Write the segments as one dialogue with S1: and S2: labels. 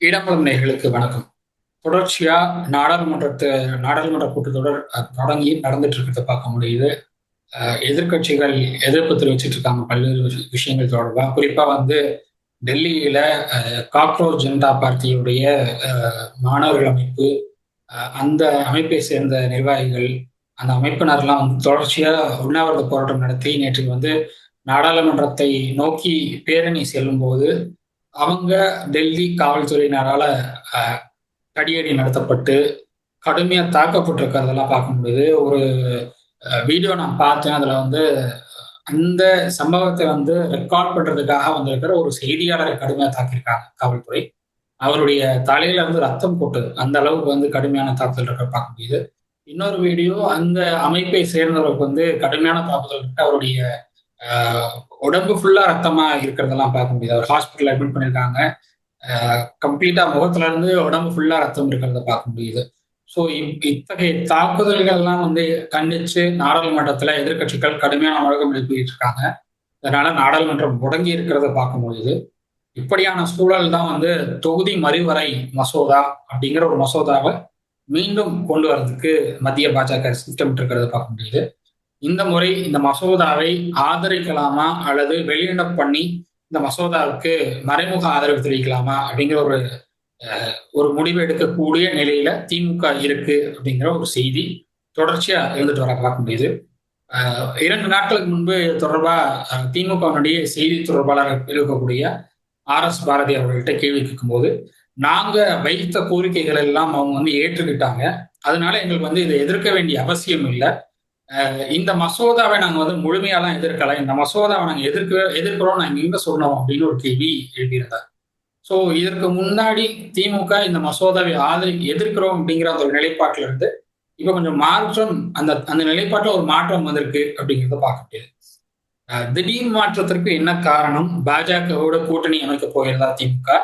S1: இடம்பலம் நேயர்களுக்கு வணக்கம். தொடர்ச்சியா நாடாளுமன்ற கூட்டத்தொடர் தொடங்கி நடந்துட்டு இருக்கிறத பார்க்க முடியுது. எதிர்க்கட்சிகள் எதிர்ப்பு தெரிவிச்சிட்டு இருக்காங்க பல்வேறு விஷயங்கள் தொடர்பா. குறிப்பா வந்து டெல்லியில காக்ரோச் ஜனதா பார்ட்டியுடைய மாணவர்கள் அமைப்பு, அந்த அமைப்பை சேர்ந்த நிர்வாகிகள், அந்த அமைப்பினர்லாம் வந்து தொடர்ச்சியா உண்ணாவிரத போராட்டம் நடத்தி நேற்று வந்து நாடாளுமன்றத்தை நோக்கி பேரணி செல்லும்போது அவங்க டெல்லி காவல்துறையினரால தடியடி நடத்தப்பட்டு கடுமையா தாக்கப்பட்டிருக்கிறதெல்லாம் பார்க்க முடியுது. ஒரு வீடியோ நான் பார்த்தேன். அதுல வந்து அந்த சம்பவத்தை வந்து ரெக்கார்ட் பண்றதுக்காக வந்திருக்கிற ஒரு செய்தியாளரை கடுமையா தாக்கியிருக்காங்க காவல்துறை. அவருடைய தலையில வந்து ரத்தம் கொட்டுது. அந்த அளவுக்கு வந்து கடுமையான தாக்குதல் இருக்க பார்க்க முடியுது. இன்னொரு வீடியோ அந்த அமைப்பை சேர்ந்தவருக்கு வந்து கடுமையான தாக்குதல் இருக்கு. அவருடைய உடம்பு ஃபுல்லா ரத்தமா இருக்கிறதெல்லாம் பார்க்க முடியுது. அவர் ஹாஸ்பிட்டல் அட்மிட் பண்ணியிருக்காங்க. கம்ப்ளீட்டா முகத்துல இருந்து உடம்பு ஃபுல்லா ரத்தம் இருக்கிறத பார்க்க முடியுது. ஸோ இத்தகைய தாக்குதல்கள்லாம் வந்து கண்டிச்சு நாடாளுமன்றத்துல எதிர்க்கட்சிகள் கடுமையான முழக்கம் எழுப்பிட்டு இருக்காங்க. அதனால நாடாளுமன்றம் முடங்கி இருக்கிறத பார்க்க முடியுது. இப்படியான சூழல் தான் வந்து தொகுதி மறுவரை மசோதா அப்படிங்கிற ஒரு மசோதாவை மீண்டும் கொண்டு வர்றதுக்கு மத்திய பாஜக திட்டமிட்டு இருக்கிறத பார்க்க முடியுது. இந்த முறை இந்த மசோதாவை ஆதரிக்கலாமா அல்லது வெளியிடம் பண்ணி இந்த மசோதாவுக்கு மறைமுக ஆதரவு தெரிவிக்கலாமா அப்படிங்கிற ஒரு ஒரு முடிவு எடுக்கக்கூடிய நிலையில திமுக இருக்கு அப்படிங்கிற ஒரு செய்தி தொடர்ச்சியா இருந்துட்டு வர பார்க்க முடியுது. 2 நாட்களுக்கு முன்பு தொடர்பா திமுகவினுடைய செய்தி தொடர்பாளர் இருக்கக்கூடிய பாரதி அவர்கள்ட்ட கேள்வி கேட்கும்போது நாங்க வைத்த கோரிக்கைகள் எல்லாம் அவங்க வந்து ஏற்றுக்கிட்டாங்க. அதனால எங்களுக்கு வந்து இதை எதிர்க்க வேண்டிய அவசியம் இல்லை. இந்த மசோதாவை நாங்க வந்து முழுமையாலாம் எதிர்க்கல. இந்த மசோதாவை நாங்க எதிர்க்கிறோம் நாங்க எங்க சொன்னோம் அப்படின்னு ஒரு கேள்வி எழுப்பியிருந்தார். சோ இதற்கு முன்னாடி திமுக இந்த மசோதாவை எதிர்க்கிறோம் அப்படிங்கிற அந்த ஒரு நிலைப்பாட்டில இருந்து இப்ப கொஞ்சம் மாற்றம் அந்த அந்த நிலைப்பாட்டில் ஒரு மாற்றம் வந்திருக்கு அப்படிங்கிறத பார்க்க முடியாது. திடீர் மாற்றத்திற்கு என்ன காரணம்? பாஜகவோட கூட்டணி அமைக்க போகிறதா திமுக?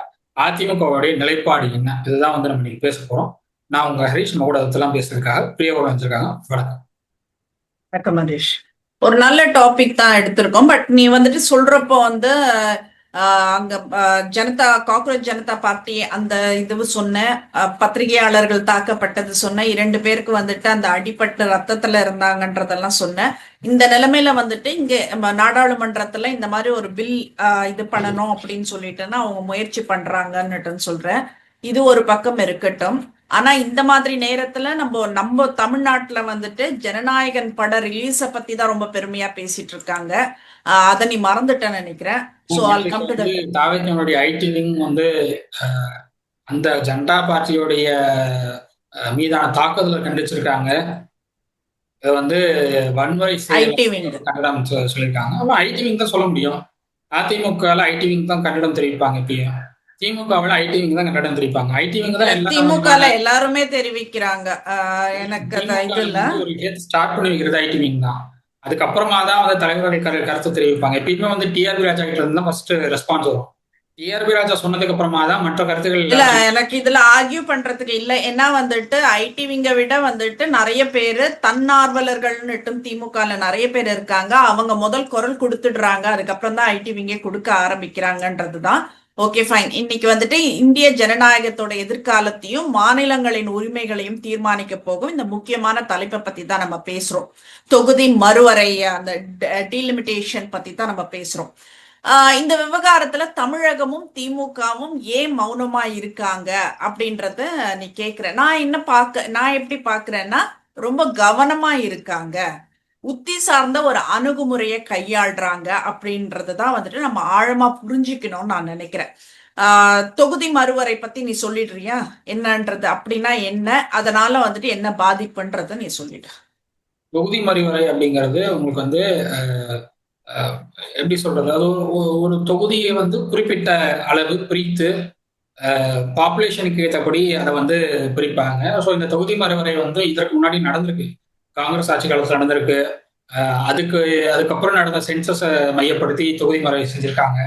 S1: அதிமுகவுடைய நிலைப்பாடு என்ன? இதுதான் வந்து நம்ம இன்னைக்கு பேச போறோம். நான் உங்க ஹரிஷ், நம்ம கூட அதெல்லாம் பேசுறதுக்காக பிரியாவோட வந்திருக்காங்க. வணக்கம்.
S2: வணக்கம் ஹரிஷ். ஒரு நல்ல டாபிக் தான் எடுத்திருக்கோம். பட் நீ வந்துட்டு சொல்றப்போ வந்து அங்க காக்ரோச் ஜனதா பார்ட்டி அந்த இது சொன்ன, பத்திரிகையாளர்கள் தாக்கப்பட்டது சொன்ன, 2 பேருக்கு வந்துட்டு அந்த அடிபட்டு ரத்தத்துல இருந்தாங்கன்றதெல்லாம் சொன்ன. இந்த நிலைமையில வந்துட்டு இங்க நாடாளுமன்றத்துல இந்த மாதிரி ஒரு பில் இது பண்ணணும் அப்படின்னு சொல்லிட்டுன்னா அவங்க முயற்சி பண்றாங்கன்னுட்டு சொல்றேன். இது ஒரு பக்கம் இருக்கட்டும். ஆனா இந்த மாதிரி நேரத்துல நம்ம தமிழ்நாட்டுல வந்துட்டு ஜனநாயகன் பட ரிலீஸ பத்தி தான் ரொம்ப பெருமையா பேசிட்டு இருக்காங்க. அத நீ மறந்துட்டேன்னு நினைக்கிறேன்.
S1: தாவேக்கனுடைய ஐடி விங் வந்து அந்த ஜனதா பார்ட்டியோடைய மீதான தாக்குதலை கண்டிச்சிருக்காங்க. இதை வந்து வன்முறை கண்டனம் சொல்லியிருக்காங்க. ஐடி விங் தான் சொல்ல முடியும். அதிமுக ஐடி விங் தான் கண்டனம் தெரிவிப்பாங்க. இப்பயும் திமுகவில் ஐடி விங் தான் கண்டனம் தெரிவிப்பாங்க. ஐடி விங் தான்
S2: திமுக எல்லாருமே தெரிவிக்கிறாங்க. எனக்கு
S1: ஸ்டார்ட் பண்ணி வைக்கிறது ஐடி விங் தான். அதுக்கப்புறமா தான் வந்து தலைவருடைய கருத்து தெரிவிப்பாங்க. எப்பயுமே வந்து டிஆர்பி ராஜா கிட்ட இருந்து ஃபர்ஸ்ட் ரெஸ்பான்ஸ் வரும். டிஆர்பி ராஜா சொன்னதுக்கு அப்புறமா தான் மற்ற கருத்துக்கள்.
S2: இல்ல, எனக்கு இதுல ஆர்கியூ பண்றதுக்கு இல்ல. ஏன்னா வந்துட்டு ஐடி விங்க விட வந்துட்டு நிறைய பேரு தன்னார்வலர்கள்னுட்டும் திமுகல நிறைய பேர் இருக்காங்க. அவங்க முதல் குரல் கொடுத்துடுறாங்க. அதுக்கப்புறம் தான் ஐடி விங்கே கொடுக்க ஆரம்பிக்கிறாங்கன்றதுதான். Okay, fine. இன்னைக்கு வந்துட்டு இந்திய ஜனநாயகத்தோட எதிர்காலத்தையும் மாநிலங்களின் உரிமைகளையும் தீர்மானிக்க போகும் இந்த முக்கியமான தலைப்பை பத்தி தான் நம்ம பேசுறோம். தொகுதி மறுவரை, அந்த டீலிமிட்டேஷன் பத்தி தான் நம்ம பேசுறோம். இந்த விவகாரத்துல தமிழகமும் திமுகவும் ஏன் மௌனமா இருக்காங்க அப்படின்றத நீ கேக்குற. நான் எப்படி பாக்குறேன்னா, ரொம்ப கவனமா இருக்காங்க. உத்தி சார்ந்த ஒரு அணுகுமுறையை கையாள்றாங்க அப்படின்றதுதான் வந்துட்டு நம்ம ஆழமா புரிஞ்சுக்கணும்னு நான் நினைக்கிறேன். தொகுதி மறுவரை பத்தி நீ சொல்லிடுறியா என்னன்றது? அப்படின்னா என்ன, அதனால வந்துட்டு என்ன பாதிப்புன்றத நீ சொல்லிடு.
S1: தொகுதி மறுவரை அப்படிங்கிறது உங்களுக்கு வந்து எப்படி சொல்றது, அது ஒரு தொகுதியை வந்து குறிப்பிட்ட அளவு பிரித்து பாப்புலேஷனுக்கு ஏற்றபடி அதை வந்து பிரிப்பாங்க. ஸோ இந்த தொகுதி மறுவரை வந்து இதற்கு முன்னாடி நடந்திருக்கு. காங்கிரஸ் ஆட்சி காலத்தில் நடந்திருக்கு. அதுக்கப்புறம் நடந்த சென்சஸை மையப்படுத்தி தொகுதி மறுவரை செஞ்சிருக்காங்க.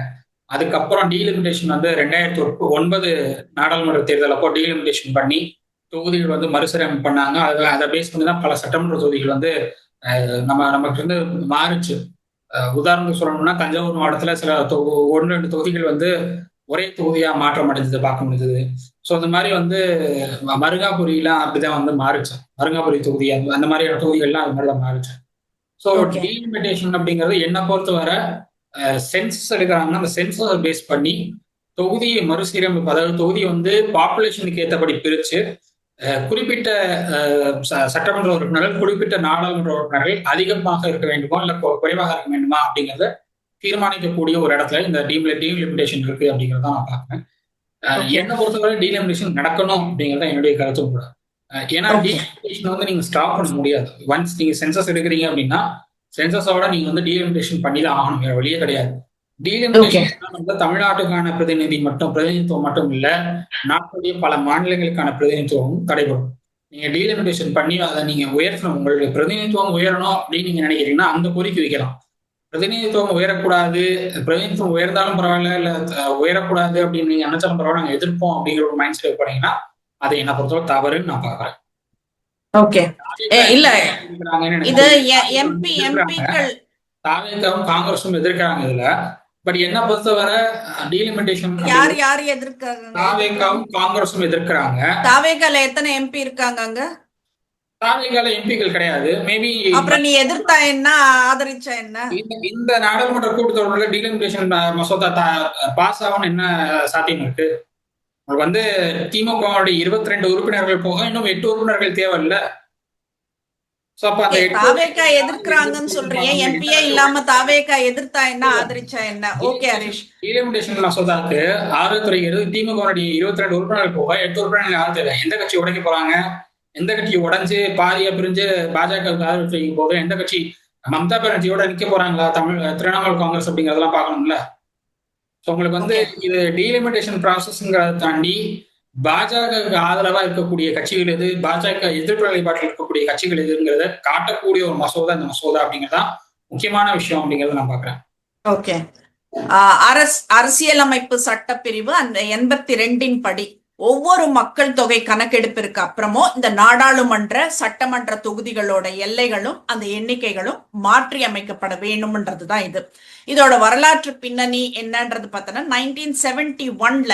S1: அதுக்கப்புறம் டீலிமிட்டேஷன் வந்து 2009 நாடாளுமன்ற தேர்தல் அப்போ டீலிமிட்டேஷன் பண்ணி தொகுதிகள் வந்து மறுசீரமைப்பு பண்ணாங்க. அதை பேஸ் பண்ணி தான் பல சட்டமன்ற தொகுதிகள் வந்து நமக்கு வந்து மாறுச்சு. உதாரணத்துக்கு சொல்லணும்னா தஞ்சாவூர் மாவட்டத்தில் சில 1-2 தொகுதிகள் வந்து ஒரே தொகுதியா மாற்றம் அடைஞ்சதை பார்க்க முடிஞ்சது. ஸோ அந்த மாதிரி வந்து மருங்காபுரியெல்லாம் அப்படிதான் வந்து மாறுச்சு. மருங்காபுரி தொகுதி அந்த மாதிரியான தொகுதிகள்லாம் அது மாதிரிலாம் மாறுச்சு. So
S2: okay.
S1: டீலிமிட்டேஷன் அப்படிங்கிறது என்னை பொறுத்தவரை சென்சஸ் எடுக்கிறாங்கன்னா அந்த சென்சஸை பேஸ் பண்ணி தொகுதியை மறுசீரமைப்பு, அதாவது தொகுதி வந்து பாப்புலேஷனுக்கு ஏற்றபடி பிரிச்சு குறிப்பிட்ட சட்டமன்ற உறுப்பினர்கள், குறிப்பிட்ட நாடாளுமன்ற உறுப்பினர்கள் அதிகமாக இருக்க வேண்டுமா இல்ல குறைவாக இருக்க வேண்டுமா அப்படிங்கறத தீர்மானிக்கக்கூடிய ஒரு இடத்துல இந்த டீலிமிட்டேஷன் இருக்கு அப்படிங்கறத நான் பார்க்கிறேன். என்னை பொறுத்தவரை டீலிமிட்டேஷன் நடக்கணும் அப்படிங்கறத என்னுடைய கருத்தும் கூட. ஏன்னா டீலிமிட்டேஷன் வந்து நீங்க ஸ்டாப் பண்ண முடியாது. ஒன்ஸ் நீங்க சென்சஸ் எடுக்கிறீங்க அப்படின்னா சென்சஸோட நீங்க வந்து டீலிமிட்டேஷன் பண்ணி தான் ஆகணும், வேற வழியே கிடையாது. டீலிமிட்டேஷன் வந்து தமிழ்நாட்டுக்கான பிரதிநிதித்துவம் மட்டும் இல்ல, நாட்டுடைய பல மாநிலங்களுக்கான பிரதிநிதித்துவமும் தடைபடும். நீங்க டீலிமிட்டேஷன் பண்ணி அதை நீங்க உயர்த்தணும், உங்களுடைய பிரதிநிதித்துவம் உயரணும் அப்படின்னு நீங்க நினைக்கிறீங்கன்னா அந்த கோரிக்கை வைக்கலாம். பிரதிநிதித்துவம் உயரக்கூடாது, பிரதிநிதித்துவம் உயர்ந்தாலும் பரவாயில்ல, இல்ல உயரக்கூடாது அப்படின்னு நீங்க நினைச்சாலும் பரவாயில்ல, நாங்க எதிர்ப்போம் அப்படிங்கிற ஒரு மைண்ட் செட் போனீங்கன்னா அதை என்ன பொறுத்தவரை தவறுன்னு நான் பாக்குறேன்.
S2: ஓகே. இல்ல இது எம்பிக்கள்
S1: தாவேகாவும் காங்கிரஸும் எதிர்க்கிறாங்க இதுல. பட் என்ன பொறுத்தவரை டீலிமிட்டேஷன்
S2: யார் யார் எதிர்க்காங்க?
S1: தாவேகாவும் காங்கிரஸும் எதிர்க்கிறாங்க.
S2: தாவேகால எத்தனை எம்பி இருக்காங்க அங்க?
S1: தாவேகால எம்பிக்கள் கிடையாது. மேபி
S2: அப்புறம் நீ எதிர்த்தா என்ன, ஆதரிச்சா என்ன?
S1: இந்த நாடாளுமன்ற கூட்டத்தொடர்ல டீலிமிட்டேஷன் மசோதா பாஸ் ஆகும் என்ன சாத்தியம் இருக்கு? வந்து திமுக 22 உறுப்பினர்கள் போக இன்னும் 8 உறுப்பினர்கள் தேவையில்ல.
S2: தாவேகா எதிர்க்கிறாங்கன்னு சொல்றீங்க, எம்பியே இல்லாம தாவேகா எதிர்த்தா என்ன, ஆதரிச்சா என்ன? ஓகே ஹரிஷ்.
S1: டீலிமிட்டேஷன் மசோதாக்கு ஆறுதுறை திமுக 22 உறுப்பினர்கள் போக 8 உறுப்பினர்கள் யாரும் தேவை? எந்த கட்சி உடைக்க போறாங்க? எந்த கட்சி உடைஞ்சு பாதியா பிரிஞ்சு பாஜக ஆதரவு போதும்? எந்த கட்சி மம்தா பானர்ஜியோட நிக்க போறாங்களா? திரிணாமுல் காங்கிரஸ் அப்படிங்கறதெல்லாம் பார்க்கணும்ல. உங்களுக்கு வந்து இது டீலிமிட்டேஷன் ப்ராசஸ்ங்கிறத தாண்டி பாஜக ஆதரவா இருக்கக்கூடிய கட்சிகள் எது, பாஜக எதிர்ப்பு நிலைப்பாட்டில் இருக்கக்கூடிய கட்சிகள் எதுங்கிறத காட்டக்கூடிய ஒரு மசோதா இந்த மசோதா அப்படிங்கிறதா முக்கியமான விஷயம் அப்படிங்கறத நான் பாக்குறேன்.
S2: ஓகே. அரசியலமைப்பு சட்டப்பிரிவு அந்த 82 படி ஒவ்வொரு மக்கள் தொகை கணக்கெடுப்பிற்கு அப்புறமும் இந்த நாடாளுமன்ற சட்டமன்ற தொகுதிகளோட எல்லைகளும் அந்த எண்ணிக்கைகளும் மாற்றி அமைக்கப்பட வேண்டும்ன்றதுதான் இது. இதோட வரலாற்று பின்னணி என்னன்றது பார்த்தோன்னா 1971ல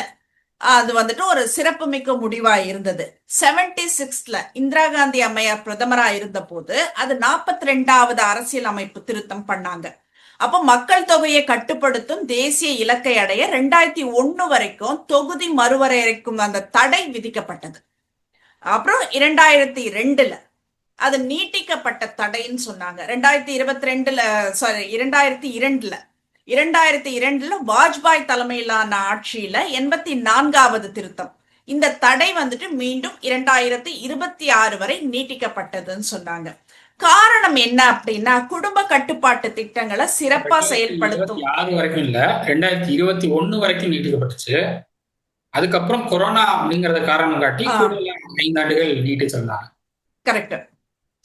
S2: அது வந்துட்டு ஒரு சிறப்புமிக்க முடிவா இருந்தது. 76ல இந்திரா காந்தி அம்மையார் பிரதமரா இருந்த போது அது 42வது அரசியல் அமைப்பு திருத்தம் பண்ணாங்க. அப்போ மக்கள் தொகையை கட்டுப்படுத்தும் தேசிய இலக்கை அடைய 2001 வரைக்கும் தொகுதி மறுவரையறைக்கும் அந்த தடை விதிக்கப்பட்டது. அப்புறம் 2002ல அது நீட்டிக்கப்பட்ட தடைன்னு சொன்னாங்க. 2002ல வாஜ்பாய் தலைமையிலான ஆட்சியில 84வது திருத்தம். இந்த தடை வந்துட்டு மீண்டும் 2026 வரை நீட்டிக்கப்பட்டதுன்னு சொன்னாங்க. காரணம் என்ன அப்படின்னா குடும்ப கட்டுப்பாட்டு திட்டங்களை சிறப்பா செயல்படுத்தும்.
S1: 2026 வரைக்கும் இல்ல, 2021 வரைக்கும் நீட்டிக்கப்பட்டுச்சு. அதுக்கப்புறம் கொரோனா அப்படிங்கறத காரணம் காட்டி 5 ஆண்டுகள் நீட்டிச்சிருந்தாங்க.
S2: கரெக்ட்.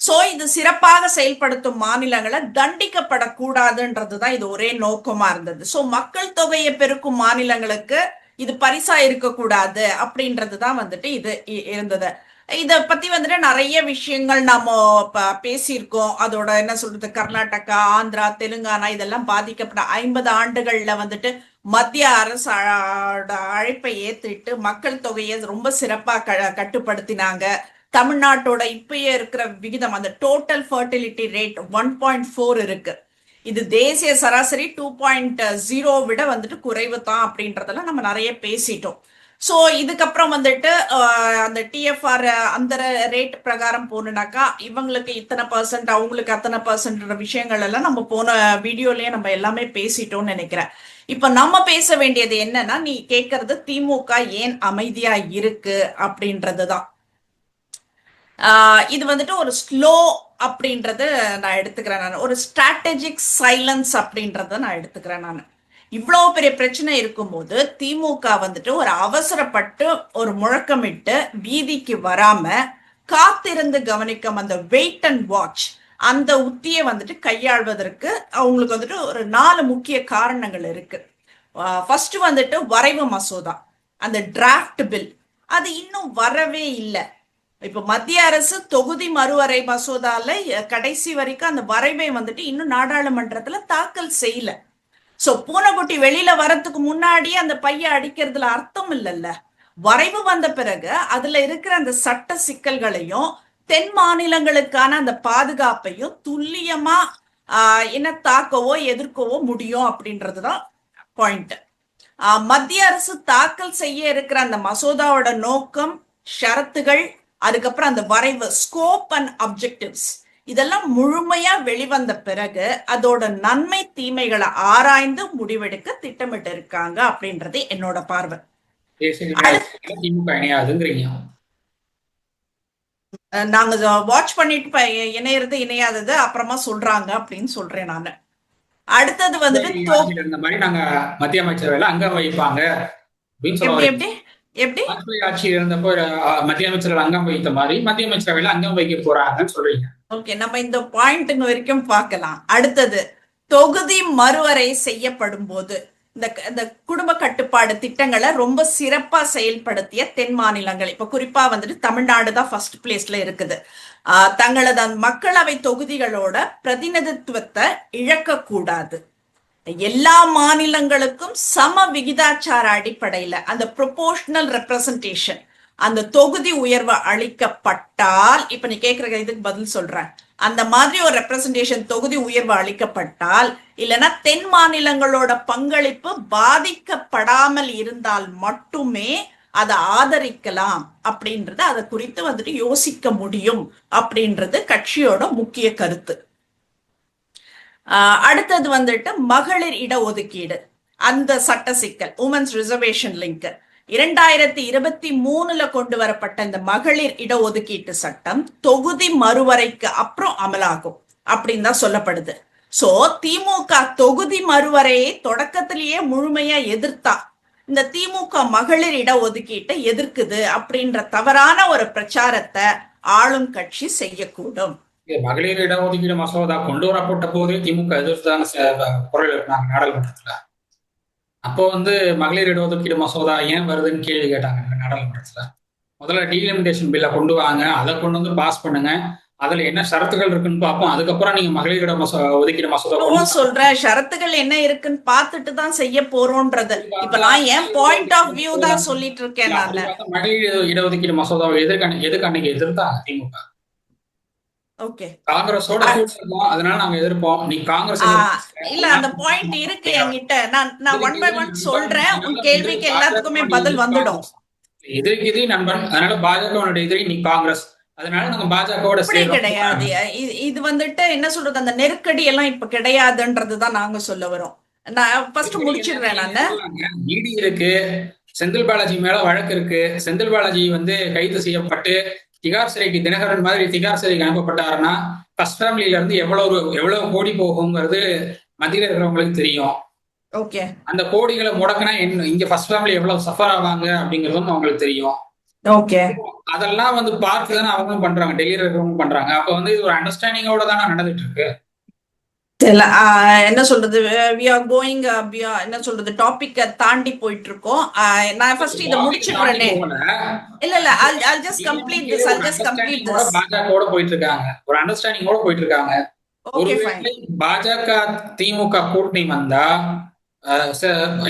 S2: சோ இது சிறப்பாக செயல்படுத்தும் மாநிலங்களை தண்டிக்கப்படக்கூடாதுன்றதுதான் இது ஒரே நோக்கமா இருந்தது. சோ மக்கள் தொகையை பெருக்கும் மாநிலங்களுக்கு இது பரிசா இருக்கக்கூடாது அப்படின்றதுதான் வந்துட்டு இது இருந்தது. இத பத்தி வந்துட்டு நிறைய விஷயங்கள் நாம பேசியிருக்கோம். அதோட என்ன சொல்றது, கர்நாடகா, ஆந்திரா, தெலுங்கானா இதெல்லாம் பாதிக்கப்பட்ட 50 ஆண்டுகள்ல வந்துட்டு மத்திய அரசு அழைப்பை ஏத்துட்டு மக்கள் தொகையை ரொம்ப சிறப்பா கட்டுப்படுத்தினாங்க. தமிழ்நாட்டோட இப்பயே இருக்கிற விகிதம் அந்த டோட்டல் ஃபர்டிலிட்டி ரேட் 1.4 இருக்கு. இது தேசிய சராசரி 2.0 விட வந்துட்டு குறைவு தான் அப்படின்றதெல்லாம் நம்ம நிறைய பேசிட்டோம். ஸோ இதுக்கப்புறம் வந்துட்டு அந்த டிஎஃப்ஆர் அந்த ரேட் பிரகாரம் போனாக்கா இவங்களுக்கு இத்தனை பர்சன்ட், அவங்களுக்கு அத்தனை பர்சன்ட் விஷயங்கள் எல்லாம் நம்ம போன வீடியோலயே நம்ம எல்லாமே பேசிட்டோம்னு நினைக்கிறேன். இப்ப நம்ம பேச வேண்டியது என்னன்னா, நீ கேட்கறது திமுக ஏன் அமைதியா இருக்கு அப்படின்றதுதான். இது வந்துட்டு ஒரு ஸ்லோ அப்படின்றது நான் எடுத்துக்கிறேன். நான் ஒரு ஸ்ட்ராட்டஜிக் சைலன்ஸ் அப்படின்றத நான் எடுத்துக்கிறேன். நான் இவ்வளவு பெரிய பிரச்சனை இருக்கும்போது திமுக வந்துட்டு ஒரு அவசரப்பட்டு ஒரு முழக்கமிட்டு வீதிக்கு வராம காத்திருந்து கவனிக்கும் அந்த வெயிட் அண்ட் வாட்ச் அந்த உத்தியை வந்துட்டு கையாள்வதற்கு அவங்களுக்கு வந்துட்டு ஒரு 4 முக்கிய காரணங்கள் இருக்கு. ஃபர்ஸ்ட் வந்துட்டு வரைவு மசோதா, அந்த டிராஃப்ட் பில் அது இன்னும் வரவே இல்லை. இப்ப மத்திய அரசு தொகுதி மறுவரை மசோதால கடைசி வரைக்கும் அந்த வரைவை வந்துட்டு இன்னும் நாடாளுமன்றத்துல தாக்கல் செய்யல. சோ பூனைக்குட்டி வெளியில வரத்துக்கு முன்னாடியே அந்த பைய அடிக்கிறதுல அர்த்தம் இல்லைல்ல. வரைவு வந்த பிறகு அதுல இருக்கிற அந்த சட்ட சிக்கல்களையும் தென் மாநிலங்களுக்கான அந்த பாதுகாப்பையும் துல்லியமா என்ன தாக்கவோ எதிர்க்கவோ முடியும் அப்படின்றதுதான் பாயிண்ட். மத்திய அரசு தாக்கல் செய்ய இருக்கிற அந்த மசோதாவோட நோக்கம், ஷரத்துகள், அதுக்கப்புறம் அந்த வரைவு, ஸ்கோப் அண்ட் அப்ஜெக்டிவ்ஸ், இதெல்லாம் முழுமையா வெளிவந்த பிறகு அதோட நன்மை தீமைகளை ஆராய்ந்து முடிவெடுக்க திட்டமிட்டு இருக்காங்க அப்படின்றது என்னோட பார்வை. நாங்க வாட்ச் பண்ணிட்டு இணையறது இணையாதது அப்புறமா சொல்றாங்க அப்படின்னு சொல்றேன் நானு. அடுத்தது வந்துட்டு
S1: மத்திய அமைச்சரவையில அங்க வைப்பாங்க
S2: எப்படி எப்படி
S1: ஆட்சியில் இருந்தப்போ மத்திய அமைச்சர்கள் அங்கம் வைத்த மாதிரி மத்திய அமைச்சரவையில அங்கம் வைக்க போறாங்கன்னு சொல்றீங்க.
S2: ஓகே, நம்ம இந்த பாயிண்ட் வரைக்கும் பார்க்கலாம். அடுத்தது தொகுதி மறுவரை செய்யப்படும் போது இந்த குடும்ப கட்டுப்பாடு திட்டங்களை ரொம்ப சிறப்பா செயல்படுத்திய தென் மாநிலங்கள், இப்ப குறிப்பா வந்துட்டு தமிழ்நாடு தான் ஃபர்ஸ்ட் பிளேஸ்ல இருக்குது. தங்களது மக்களவை தொகுதிகளோட பிரதிநிதித்துவத்தை இழக்க கூடாது. எல்லா மாநிலங்களுக்கும் சம விகிதாச்சார அடிப்படையில அந்த ப்ரொபோர்ஷனல் ரெப்ரசன்டேஷன், அந்த தொகுதி உயர்வு அளிக்கப்பட்டால், இப்ப நீ கேக்குற இதுக்கு பதில் சொல்றேன், அந்த மாதிரி ஒரு ரெப்ரசன்டேஷன் தொகுதி உயர்வு அளிக்கப்பட்டால், இல்லைன்னா தென் மாநிலங்களோட பங்களிப்பு பாதிக்கப்படாமல் இருந்தால் மட்டுமே அதை ஆதரிக்கலாம் அப்படின்றது, அதை குறித்து வந்துட்டு யோசிக்க முடியும் அப்படின்றது கட்சியோட முக்கிய கருத்து. அடுத்தது வந்துட்டு மகளிர் இடஒதுக்கீடு, அந்த சட்ட சிக்கல், உமன்ஸ் ரிசர்வேஷன் லிங்க், 2023 கொண்டு வரப்பட்ட இந்த மகளிர் இடஒதுக்கீட்டு சட்டம் தொகுதி மறுவரைக்கு அப்புறம் அமலாகும் அப்படின்னு தான் சொல்லப்படுது. சோ திமுக தொகுதி மறுவரையை தொடக்கத்திலேயே முழுமையா எதிர்த்தா இந்த திமுக மகளிர் இடஒதுக்கீட்டை எதிர்க்குது அப்படின்ற தவறான ஒரு பிரச்சாரத்தை ஆளும் கட்சி செய்யக்கூடும்.
S1: மகளிர் இடஒதுக்கீடு மசோதா கொண்டு வரப்பட்ட போதே திமுக எதிர்த்துதான குரல் எழுப்பினாங்க நாடாளுமன்றத்துல. அப்போ மகளிர் இடஒதுக்கீடு மசோதா ஏன் வருதுன்னு கேள்வி கேட்டாங்க நாடாளுமன்றத்துல. முதல்ல டீலிமிட்டேஷன் பில்லை கொண்டு வாங்க, அதை கொண்டு பாஸ் பண்ணுங்க, அதுல என்ன ஷரத்துகள் இருக்குன்னு பார்ப்போம், அதுக்கப்புறம் நீங்க மகளிர் ஒதுக்கீடு மசோதா
S2: சொல்ற ஷரத்துகள் என்ன இருக்குன்னு பார்த்துட்டு தான் செய்ய போறோம்ன்றது. இப்ப நான் என் பாயிண்ட் ஆஃப் வியூ தான் சொல்லிட்டு இருக்கேன்.
S1: மகளிர் இடஒதுக்கீடு மசோதாவை எதுக்கு அன்னைக்கு எதிர்த்தாங்க திமுக? காங்கிரஸோட அதனால நாங்க எதிர்ப்போம். நீ காங்கிரஸ்
S2: இல்ல, அந்த பாயிண்ட் இருக்கு என்கிட்ட. நான் ஒன் பை ஒன் சொல்றேன், உன் கேள்விக்கு எல்லாத்துக்குமே பதில் வந்துடும்.
S1: எதிரிக்கு எதிரி நண்பன், அதனால பாஜக எதிரி நீ காங்கிரஸ், அதனால நாங்க பாஜகவோட
S2: கிடையாது. இது வந்துட்டு என்ன சொல்றது, அந்த நெருக்கடி எல்லாம் இப்ப கிடையாதுன்றதுதான் நாங்க சொல்ல வரோம். நான் ஃபர்ஸ்ட் முடிச்சிடுறேன். நான்
S1: இடி இருக்கு, செந்தில் பாலாஜி மேல வழக்கு இருக்கு. செந்தில் பாலாஜி கைது செய்யப்பட்டு திகார் சிறைக்கு, தினகரன் மாதிரி திகார் சிறைக்கு அனுப்பப்பட்டாருன்னா ஃபர்ஸ்ட் ஃபேமிலியில இருந்து எவ்வளவு கோடி போகுங்கிறது மத்தியில இருக்கிறவங்களுக்கு தெரியும். அந்த கோடிகளை முடக்கினா இங்க ஃபர்ஸ்ட் ஃபேமிலி எவ்வளவு சஃபர் ஆவாங்க அப்படிங்கறதும் அவங்களுக்கு தெரியும். அதெல்லாம் பார்த்துதானே அவங்களும் பண்றாங்க, டெல்லியில இருக்கிறவங்க பண்றாங்க. அப்ப இது ஒரு அண்டர்ஸ்டாண்டிங்கோட தானே நடந்துட்டு இருக்கு.
S2: என்ன சொல்றது, என்ன சொல்றது, டாபிக் தாண்டி போயிட்டு இருக்கோம். நான் ஃபர்ஸ்ட் இத முடிச்சிடுறேனே. இல்ல I'll just complete this.
S1: பாஜகவோட போயிட்டு இருக்காங்க, ஒரு அண்டர்ஸ்டாண்டிங்கோட போயிட்டு இருக்காங்க. பாஜக திமுக கூட்டணி வந்தா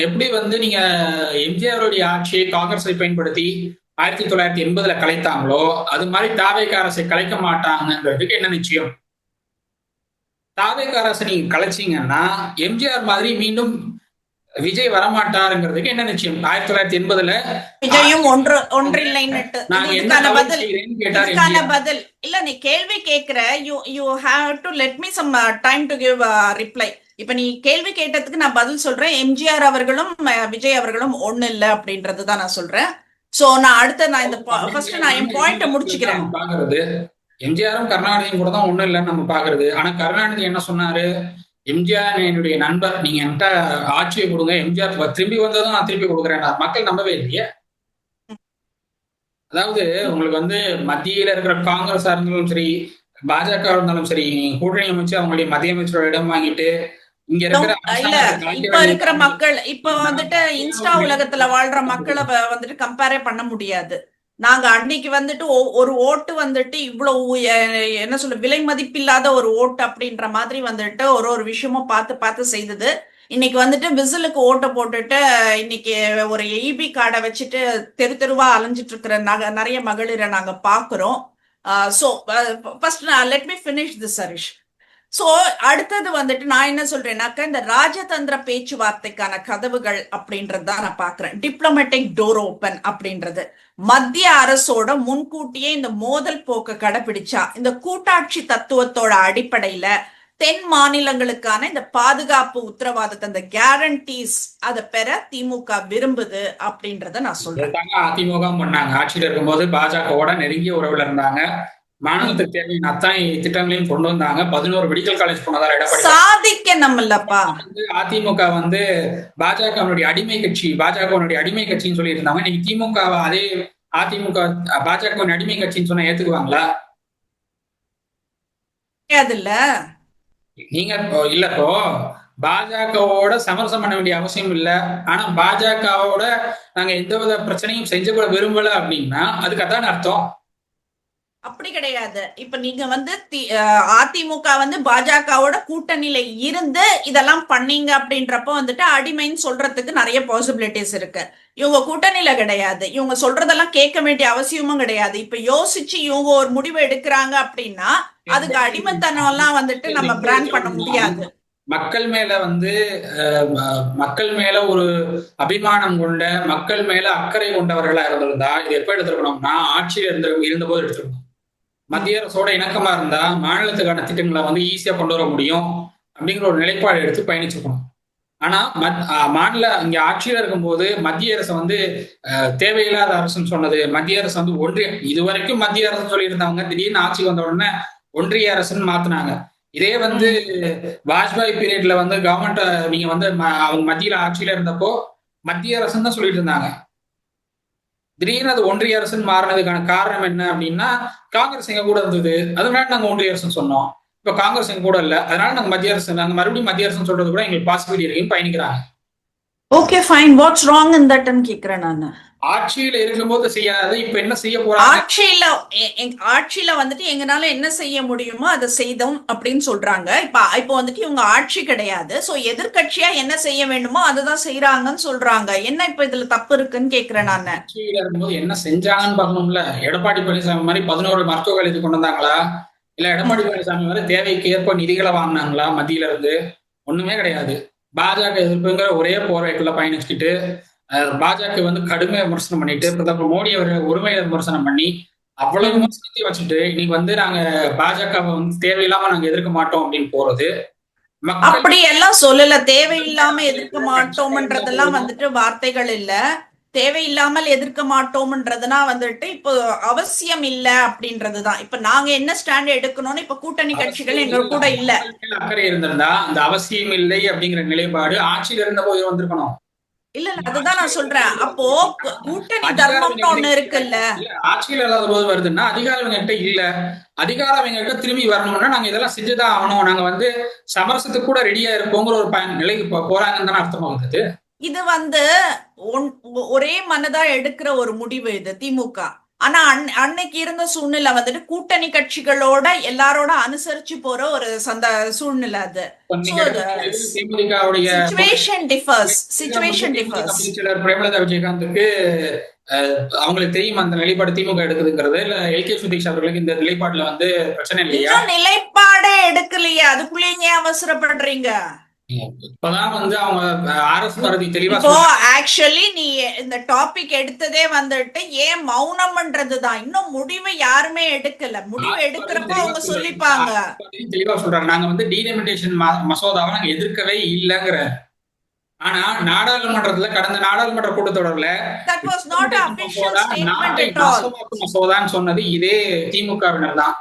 S1: எப்படி நீங்க எம்ஜிஆருடைய ஆட்சியை காங்கிரஸை பயன்படுத்தி 1980 கலைத்தாங்களோ அது மாதிரி தாவேக அரசை கலைக்க மாட்டாங்கிறதுக்கு என்ன நிச்சயம்? தாவேக அரசை நீங்க கலைச்சிங்கன்னா எம்ஜிஆர் மாதிரி மீண்டும் விஜய் வரமாட்டாருங்கிறதுக்கு என்ன நிச்சயம்? 1980
S2: விஜயும் பதில் இல்ல. நீ கேள்வி கேட்கிற, you have to let me some time to give reply. இப்ப நீ கேள்வி கேட்டதுக்கு நான் பதில் சொல்றேன். எம்ஜிஆர் அவர்களும் விஜய் அவர்களும் ஒண்ணு இல்ல அப்படின்றதுதான் நான் சொல்றேன். சோ நான் இந்த ஃபர்ஸ்ட் நான் என் பாயிண்ட முடிச்சுக்கிறேன்.
S1: எம்ஜிஆரும் கருணாநிதியும் கூட தான் ஒண்ணும் இல்லைன்னு நம்ம பாக்குறது. ஆனா கருணாநிதி என்ன சொன்னாரு, எம்ஜிஆர் என்னுடைய நண்பர், நீங்க என்கிட்ட ஆட்சியை கொடுங்க, எம்ஜிஆர் திரும்பி வந்ததும் நான் திருப்பி கொடுக்குறேன். மக்கள் நம்பவே இல்லையே. அதாவது உங்களுக்கு மத்தியில இருக்கிற காங்கிரஸா இருந்தாலும் சரி, பாஜக இருந்தாலும் சரி, கூட்டணி அமைச்சு அவங்களுடைய மத்திய அமைச்சரோட இடம் வாங்கிட்டு இங்க இருக்கிற
S2: இப்ப இருக்கிற மக்கள், இப்ப இன்ஸ்டா உலகத்துல வாழ்ற மக்களை கம்பேரே பண்ண முடியாது. நாங்க அன்னைக்கு ஒரு ஓட்டு இவ்வளவு என்ன சொல்ல, விலை மதிப்பில்லாத ஒரு ஓட்டு அப்படின்ற மாதிரி ஒரு விஷயமும் பார்த்து செய்தது. இன்னைக்கு வந்துட்டு விசிலுக்கு ஓட்ட போட்டுட்டு இன்னைக்கு ஒரு EB கார்டை வச்சுட்டு தெரு தெருவா அலைஞ்சிட்டு இருக்கிற நிறைய மகளிரை நாங்க பாக்குறோம். So first let me finish this Harish. So அடுத்தது வந்துட்டு நான் என்ன சொல்றேன்னாக்கா, இந்த ராஜதந்திர பேச்சுவார்த்தைக்கான கதவுகள் அப்படின்றது தான் நான் பாக்குறேன். டிப்ளமேட்டிக் டோர் ஓபன் அப்படின்றது மத்திய அரசோட முன்கூட்டியே இந்த மோதல் போக்க கடைபிடிச்சா, இந்த கூட்டாட்சி தத்துவத்தோட அடிப்படையில தென் மாநிலங்களுக்கான இந்த பாதுகாப்பு உத்தரவாதத்தை, அந்த கேரண்டிஸ் அதை பெற திமுக விரும்புது அப்படின்றத நான் சொல்றேன்.
S1: அதிமுக பண்ணாங்க. ஆட்சியில் இருக்கும்போது பாஜகவோட நெருங்கிய உறவுல இருந்தாங்க. மாநிலத்துக்கு தேவையான அத்தனை திட்டங்களையும் கொண்டு வந்தாங்க. 11 மெடிக்கல் காலேஜ் போனதால எடப்பாடி
S2: சாதிக்க நம்மளப்பா.
S1: அதிமுக வந்து பாஜகவுடைய அடிமை கட்சி, பாஜகவுடைய அடிமை கட்சின்னு சொல்லி இருந்தாங்க. இன்னைக்கு திமுக அதே அதிமுக பாஜகவின் அடிமை கட்சின்னு சொன்னா ஏத்துக்குவாங்களா?
S2: இல்ல
S1: நீங்க இல்லப்போ பாஜகவோட சமரசம் பண்ண வேண்டிய அவசியம் இல்ல. ஆனா பாஜகவோட நாங்க எந்தவித பிரச்சனையும் செஞ்சு கூட விரும்பல அப்படின்னா அதுக்கு அதான் அர்த்தம்.
S2: அப்படி கிடையாது. இப்ப நீங்க வந்து அதிமுக வந்து பாஜகவோட கூட்டணியில இருந்து இதெல்லாம் பண்ணீங்க அப்படின்றப்ப வந்துட்டு அடிமைன்னு சொல்றதுக்கு நிறைய பாசிபிலிட்டிஸ் இருக்கு. இவங்க கூட்டணியில கிடையாது. இவங்க சொல்றதெல்லாம் கேட்க வேண்டிய அவசியமும் கிடையாது. இப்ப யோசிச்சு இவங்க ஒரு முடிவு எடுக்கிறாங்க அப்படின்னா அதுக்கு அடிமைத்தனம் எல்லாம் வந்துட்டு நம்ம பிராண்ட் பண்ண முடியாது.
S1: மக்கள் மேல வந்து மக்கள் மேல ஒரு அபிமானம் கொண்ட, மக்கள் மேல அக்கறை கொண்டவர்களா இருந்திருந்தா இது எப்ப எடுத்திருக்கணும்னா ஆட்சியில் இருந்தபோது எடுத்திருக்கணும். மத்திய அரசோட இணக்கமா இருந்தா மாநிலத்துக்கான திட்டங்களை வந்து ஈஸியா கொண்டு வர முடியும் அப்படிங்கிற ஒரு நிலைப்பாடு எடுத்து பயணிச்சிருக்கணும். ஆனா மாநில இங்க ஆட்சியில இருக்கும்போது மத்திய அரசு வந்து தேவையில்லாத அரசுன்னு சொன்னது, மத்திய அரசு வந்து ஒன்றிய, இதுவரைக்கும் மத்திய அரசு சொல்லியிருந்தவங்க திடீர்னு ஆட்சிக்கு வந்த உடனே ஒன்றிய அரசுன்னு மாத்தினாங்க. இதே வந்து வாஜ்பாய் பீரியட்ல வந்து கவர்மெண்ட் நீங்க வந்து அவங்க மத்தியில ஆட்சியில இருந்தப்போ மத்திய அரசுன்னு தான் சொல்லிட்டு இருந்தாங்க. திடீர்னு அது ஒன்றிய அரசுன்னு மாறினதுக்கான காரணம் என்ன அப்படின்னா காங்கிரஸ் எங்க கூட இருந்தது, அதனால நாங்க ஒன்றிய அரசுன்னு சொன்னோம். இப்ப காங்கிரஸ் எங்க கூட இல்ல, அதனால நாங்க மத்திய அரசு, நாங்க மறுபடியும் மத்திய அரசுன்னு சொல்றது கூட எங்களுக்கு பாசிபிலிட்டி இருக்குன்னு பயணிக்கிறாங்க.
S2: Okay fine, what's wrong in தட்னு கேக்குறேன் நான்.
S1: ஆட்சியில இருக்கும்போது செய்யாத இப்ப என்ன செய்ய போறாங்க?
S2: ஆட்சியில வந்துட்டு எங்கனால என்ன செய்ய முடியுமோ அதை செய்தோம் அப்படின்னு சொல்றாங்க. இப்ப வந்துட்டு இவங்க ஆட்சி கிடையாது. சோ எதிர்கட்சியா என்ன செய்ய வேண்டுமோ அதுதான் செய்யறாங்கன்னு சொல்றாங்க. என்ன இப்ப இதுல தப்பு இருக்குன்னு கேக்குறேன் நான்.
S1: ஆட்சியில இருக்கும்போது என்ன செஞ்சாங்கன்னு பாக்கணும்ல. எடப்பாடி பழனிசாமி மாதிரி 11 மருத்துவ கல்வி கொண்டு வந்தாங்களா? இல்ல எடப்பாடி பழனிசாமி மாதிரி தேவைக்கு ஏற்ப நிதிகளை வாங்கினாங்களா மத்தியில இருந்து? ஒண்ணுமே கிடையாது. பாஜக எதிர்ப்புங்கிற ஒரே போர்வைக்குள்ள பயணிச்சுக்கிட்டு பாஜக வந்து கடுமையா விமர்சனம் பண்ணிட்டு பிரதமர் மோடி அவர்கள் ஒருமையில விமர்சனம் பண்ணி அவ்வளவு விமர்சனத்தை வச்சுட்டு இன்னைக்கு வந்து நாங்க பாஜகவை வந்து தேவையில்லாம நாங்க எதிர்க்க மாட்டோம் அப்படின்னு போறது.
S2: அப்படி எல்லாம் சொல்லல. தேவையில்லாம எதிர்க்க மாட்டோம்ன்றதெல்லாம் வந்துட்டு வார்த்தைகள் இல்ல. தேவையில்லாமல் எதிர்க்க மாட்டோம்ன்றதுனா வந்துட்டு இப்போ அவசியம் இல்ல அப்படின்றதுதான். இப்ப நாங்க என்ன ஸ்டாண்ட் எடுக்கணும்னு இப்ப கூட்டணி கட்சிகள் எங்க கூட இல்ல.
S1: அக்கறை இருந்திருந்தா அந்த அவசியம் இல்லை அப்படிங்கிற நிலைப்பாடு ஆட்சியில இருந்த போது வந்திருக்கணும்.
S2: இல்ல அதுதான் நான் சொல்றேன். அப்போ கூட்டணி தர்மம்னு ஒண்ணு இருக்குல்ல.
S1: ஆட்சியில் இல்லாத போது வருதுன்னா அதிகாரம் எங்ககிட்ட இல்ல, அதிகாரம் எங்ககிட்ட திரும்பி வரணும்னா நாங்க இதெல்லாம் செஞ்சுதான் ஆகணும், நாங்க வந்து சமரசத்துக்கு கூட ரெடியா இருப்போங்கிற ஒரு நிலைக்கு போறாங்கன்னு தானே அர்த்தமாகுது.
S2: இது வந்து ஒரே மனதா எடுக்கிற ஒரு முடிவு இது திமுக. ஆனா அன்னைக்கு இருந்த சூழ்நிலை வந்துட்டு கூட்டணி கட்சிகளோட எல்லாரோட அனுசரிச்சு போற ஒரு சூழ்நிலை. அது
S1: பிரேமலதா விஜயகாந்துக்கு அவங்களுக்கு தெரியும் அந்த நிலைப்பாடு திமுக எடுக்குதுங்கிறது. இல்ல எல்கே சுதீஷ் அவர்களுக்கு இந்த நிலைப்பாடுல வந்து பிரச்சனை இல்லையா?
S2: நிலைப்பாடே எடுக்கலையா? அதுக்குள்ளேயே அவசரப்படுறீங்க.
S1: இப்பதான் வந்து அவங்க அரசு பரதி தெளிவா
S2: ஆக்சுவலி நீ இந்த டாபிக் எடுத்ததே வந்துட்டு ஏன் மௌனம்ன்றதுதான். இன்னும் முடிவை யாருமே எடுக்கல. முடிவு எடுக்கிறப்ப அவங்க சொல்லிப்பாங்க.
S1: தெளிவா சொல்றாங்க நாங்க வந்து டீலிமிட்டேஷன் மசோதாவை நாங்க எதிர்க்கவே இல்லைங்கிற. ஆனா நாடாளுமன்றத்துல கடந்த நாடாளுமன்ற கூட்டத்தொடர்ல நாட்டை நாசமாக்கும் மசோதான்னு சொன்னது இதே திமுகவினர் தான்.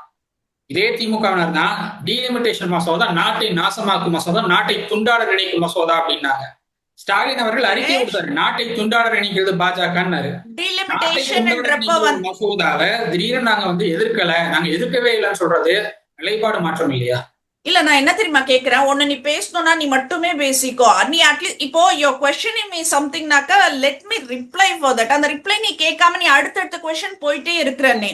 S1: இதே திமுகவினர் தான் டீலிமிட்டேஷன் மசோதா நாட்டை நாசமாக்கும் மசோதா, நாட்டை துண்டாட நினைக்கும் மசோதா அப்படின்னாங்க. ஸ்டாலின் அவர்கள் அறிக்கை கொடுத்தாரு, நாட்டை துண்டாட நினைக்கிறது பாஜகன்னாரு. மசோதாவை திடீர்னு நாங்க வந்து எதிர்க்கல, நாங்க எதிர்க்கவே இல்லைன்னு சொல்றது நிலைப்பாடு மாற்றம் இல்லையா?
S2: இல்ல நான் என்ன தெரியுமா கேக்குறேன், ஒண்ணு நீ பேசணும்னா நீ மட்டுமே பேசிக்கோ. நீ அட்லீஸ்ட் இப்போ யோர் கொஸ்டினிங் மீ சம்திங்னாக்கா let me reply for that. அந்த ரிப்ளை நீ கேட்காம நீ அடுத்தடுத்த கொஸ்டின் போயிட்டே இருக்கிறனே.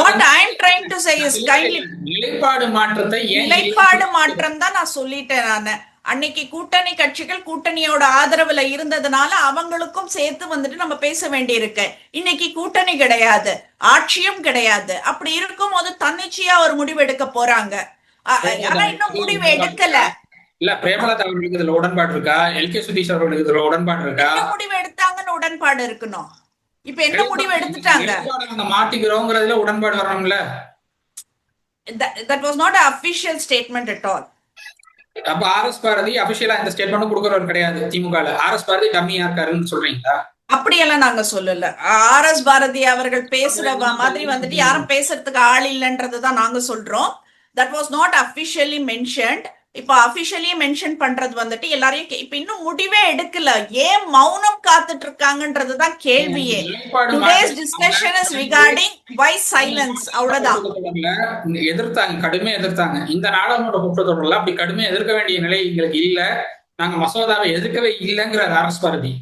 S2: What I am trying to say is kindly
S1: நிலைப்பாடு மாற்றத்தை
S2: நிலைப்பாடு மாற்றம் தான் நான் சொல்லிட்டேன். நான் அன்னைக்கு கூட்டணி கட்சிகள் கூட்டணியோட ஆதரவுல இருந்ததுனால அவங்களுக்கும் சேர்த்து வந்துட்டு நம்ம பேச வேண்டியிருக்கு. இன்னைக்கு கூட்டணி கிடையாது, ஆட்சியும் கிடையாது. அப்படி இருக்கும் போது தன்னிச்சையா ஒரு முடிவு எடுக்க போறாங்க. ஆனா இன்னும் முடிவு எடுக்கல.
S1: இல்ல பிரேமலதா அவர்களுக்கு இதுல உடன்பாடு இருக்கா? எல்.கே. சுதீஷ் அவர்களுக்கு இதுல உடன்பாடு இருக்கா?
S2: என்ன முடிவு எடுத்தாங்கன்னு உடன்பாடு இருக்கணும். இப்ப என்ன முடிவு எடுத்துட்டாங்க?
S1: மாட்டிக்கிறோங்கிறதுல உடன்பாடு வரணும்ல.
S2: That was not an official statement at all.
S1: அப்ப ஆர்.எஸ். பாரதி அபிஷியலா இந்த ஸ்டேட்மெண்ட் கொடுக்கறவர் கிடையாது திமுகல. ஆர்.எஸ். பாரதி டம்மியா இருக்காருன்னு சொல்றீங்களா?
S2: அப்படியெல்லாம் நாங்க சொல்லல. ஆர்.எஸ். பாரதி அவர்கள் பேசுற மாதிரி வந்துட்டு யாரும் பேசுறதுக்கு ஆள் இல்லைன்றதுதான் நாங்க சொல்றோம். That was not officially mentioned. இப்ப அபிஷியலி மென்ஷன் பண்றது வந்துட்டு எல்லாரையும் இப்ப இன்னும் முடிவே எடுக்கல. ஏன் மௌனம் காத்துட்டு இருக்காங்கன்றதுதான் கேள்வியே. Today's discussion is regarding why silence, அவ்வளவுதான்.
S1: எதிர்த்தாங்க, கடுமையா எதிர்த்தாங்க. இந்த நாடாளுமன்ற கூட்டத்தொடர்ல அப்படி கடுமையா எதிர்க்க வேண்டிய நிலை எங்களுக்கு இல்ல. நாங்க மசோதாவை எதிர்க்கவே இல்லைங்கிறார் ஆர்.எஸ். பாரதி.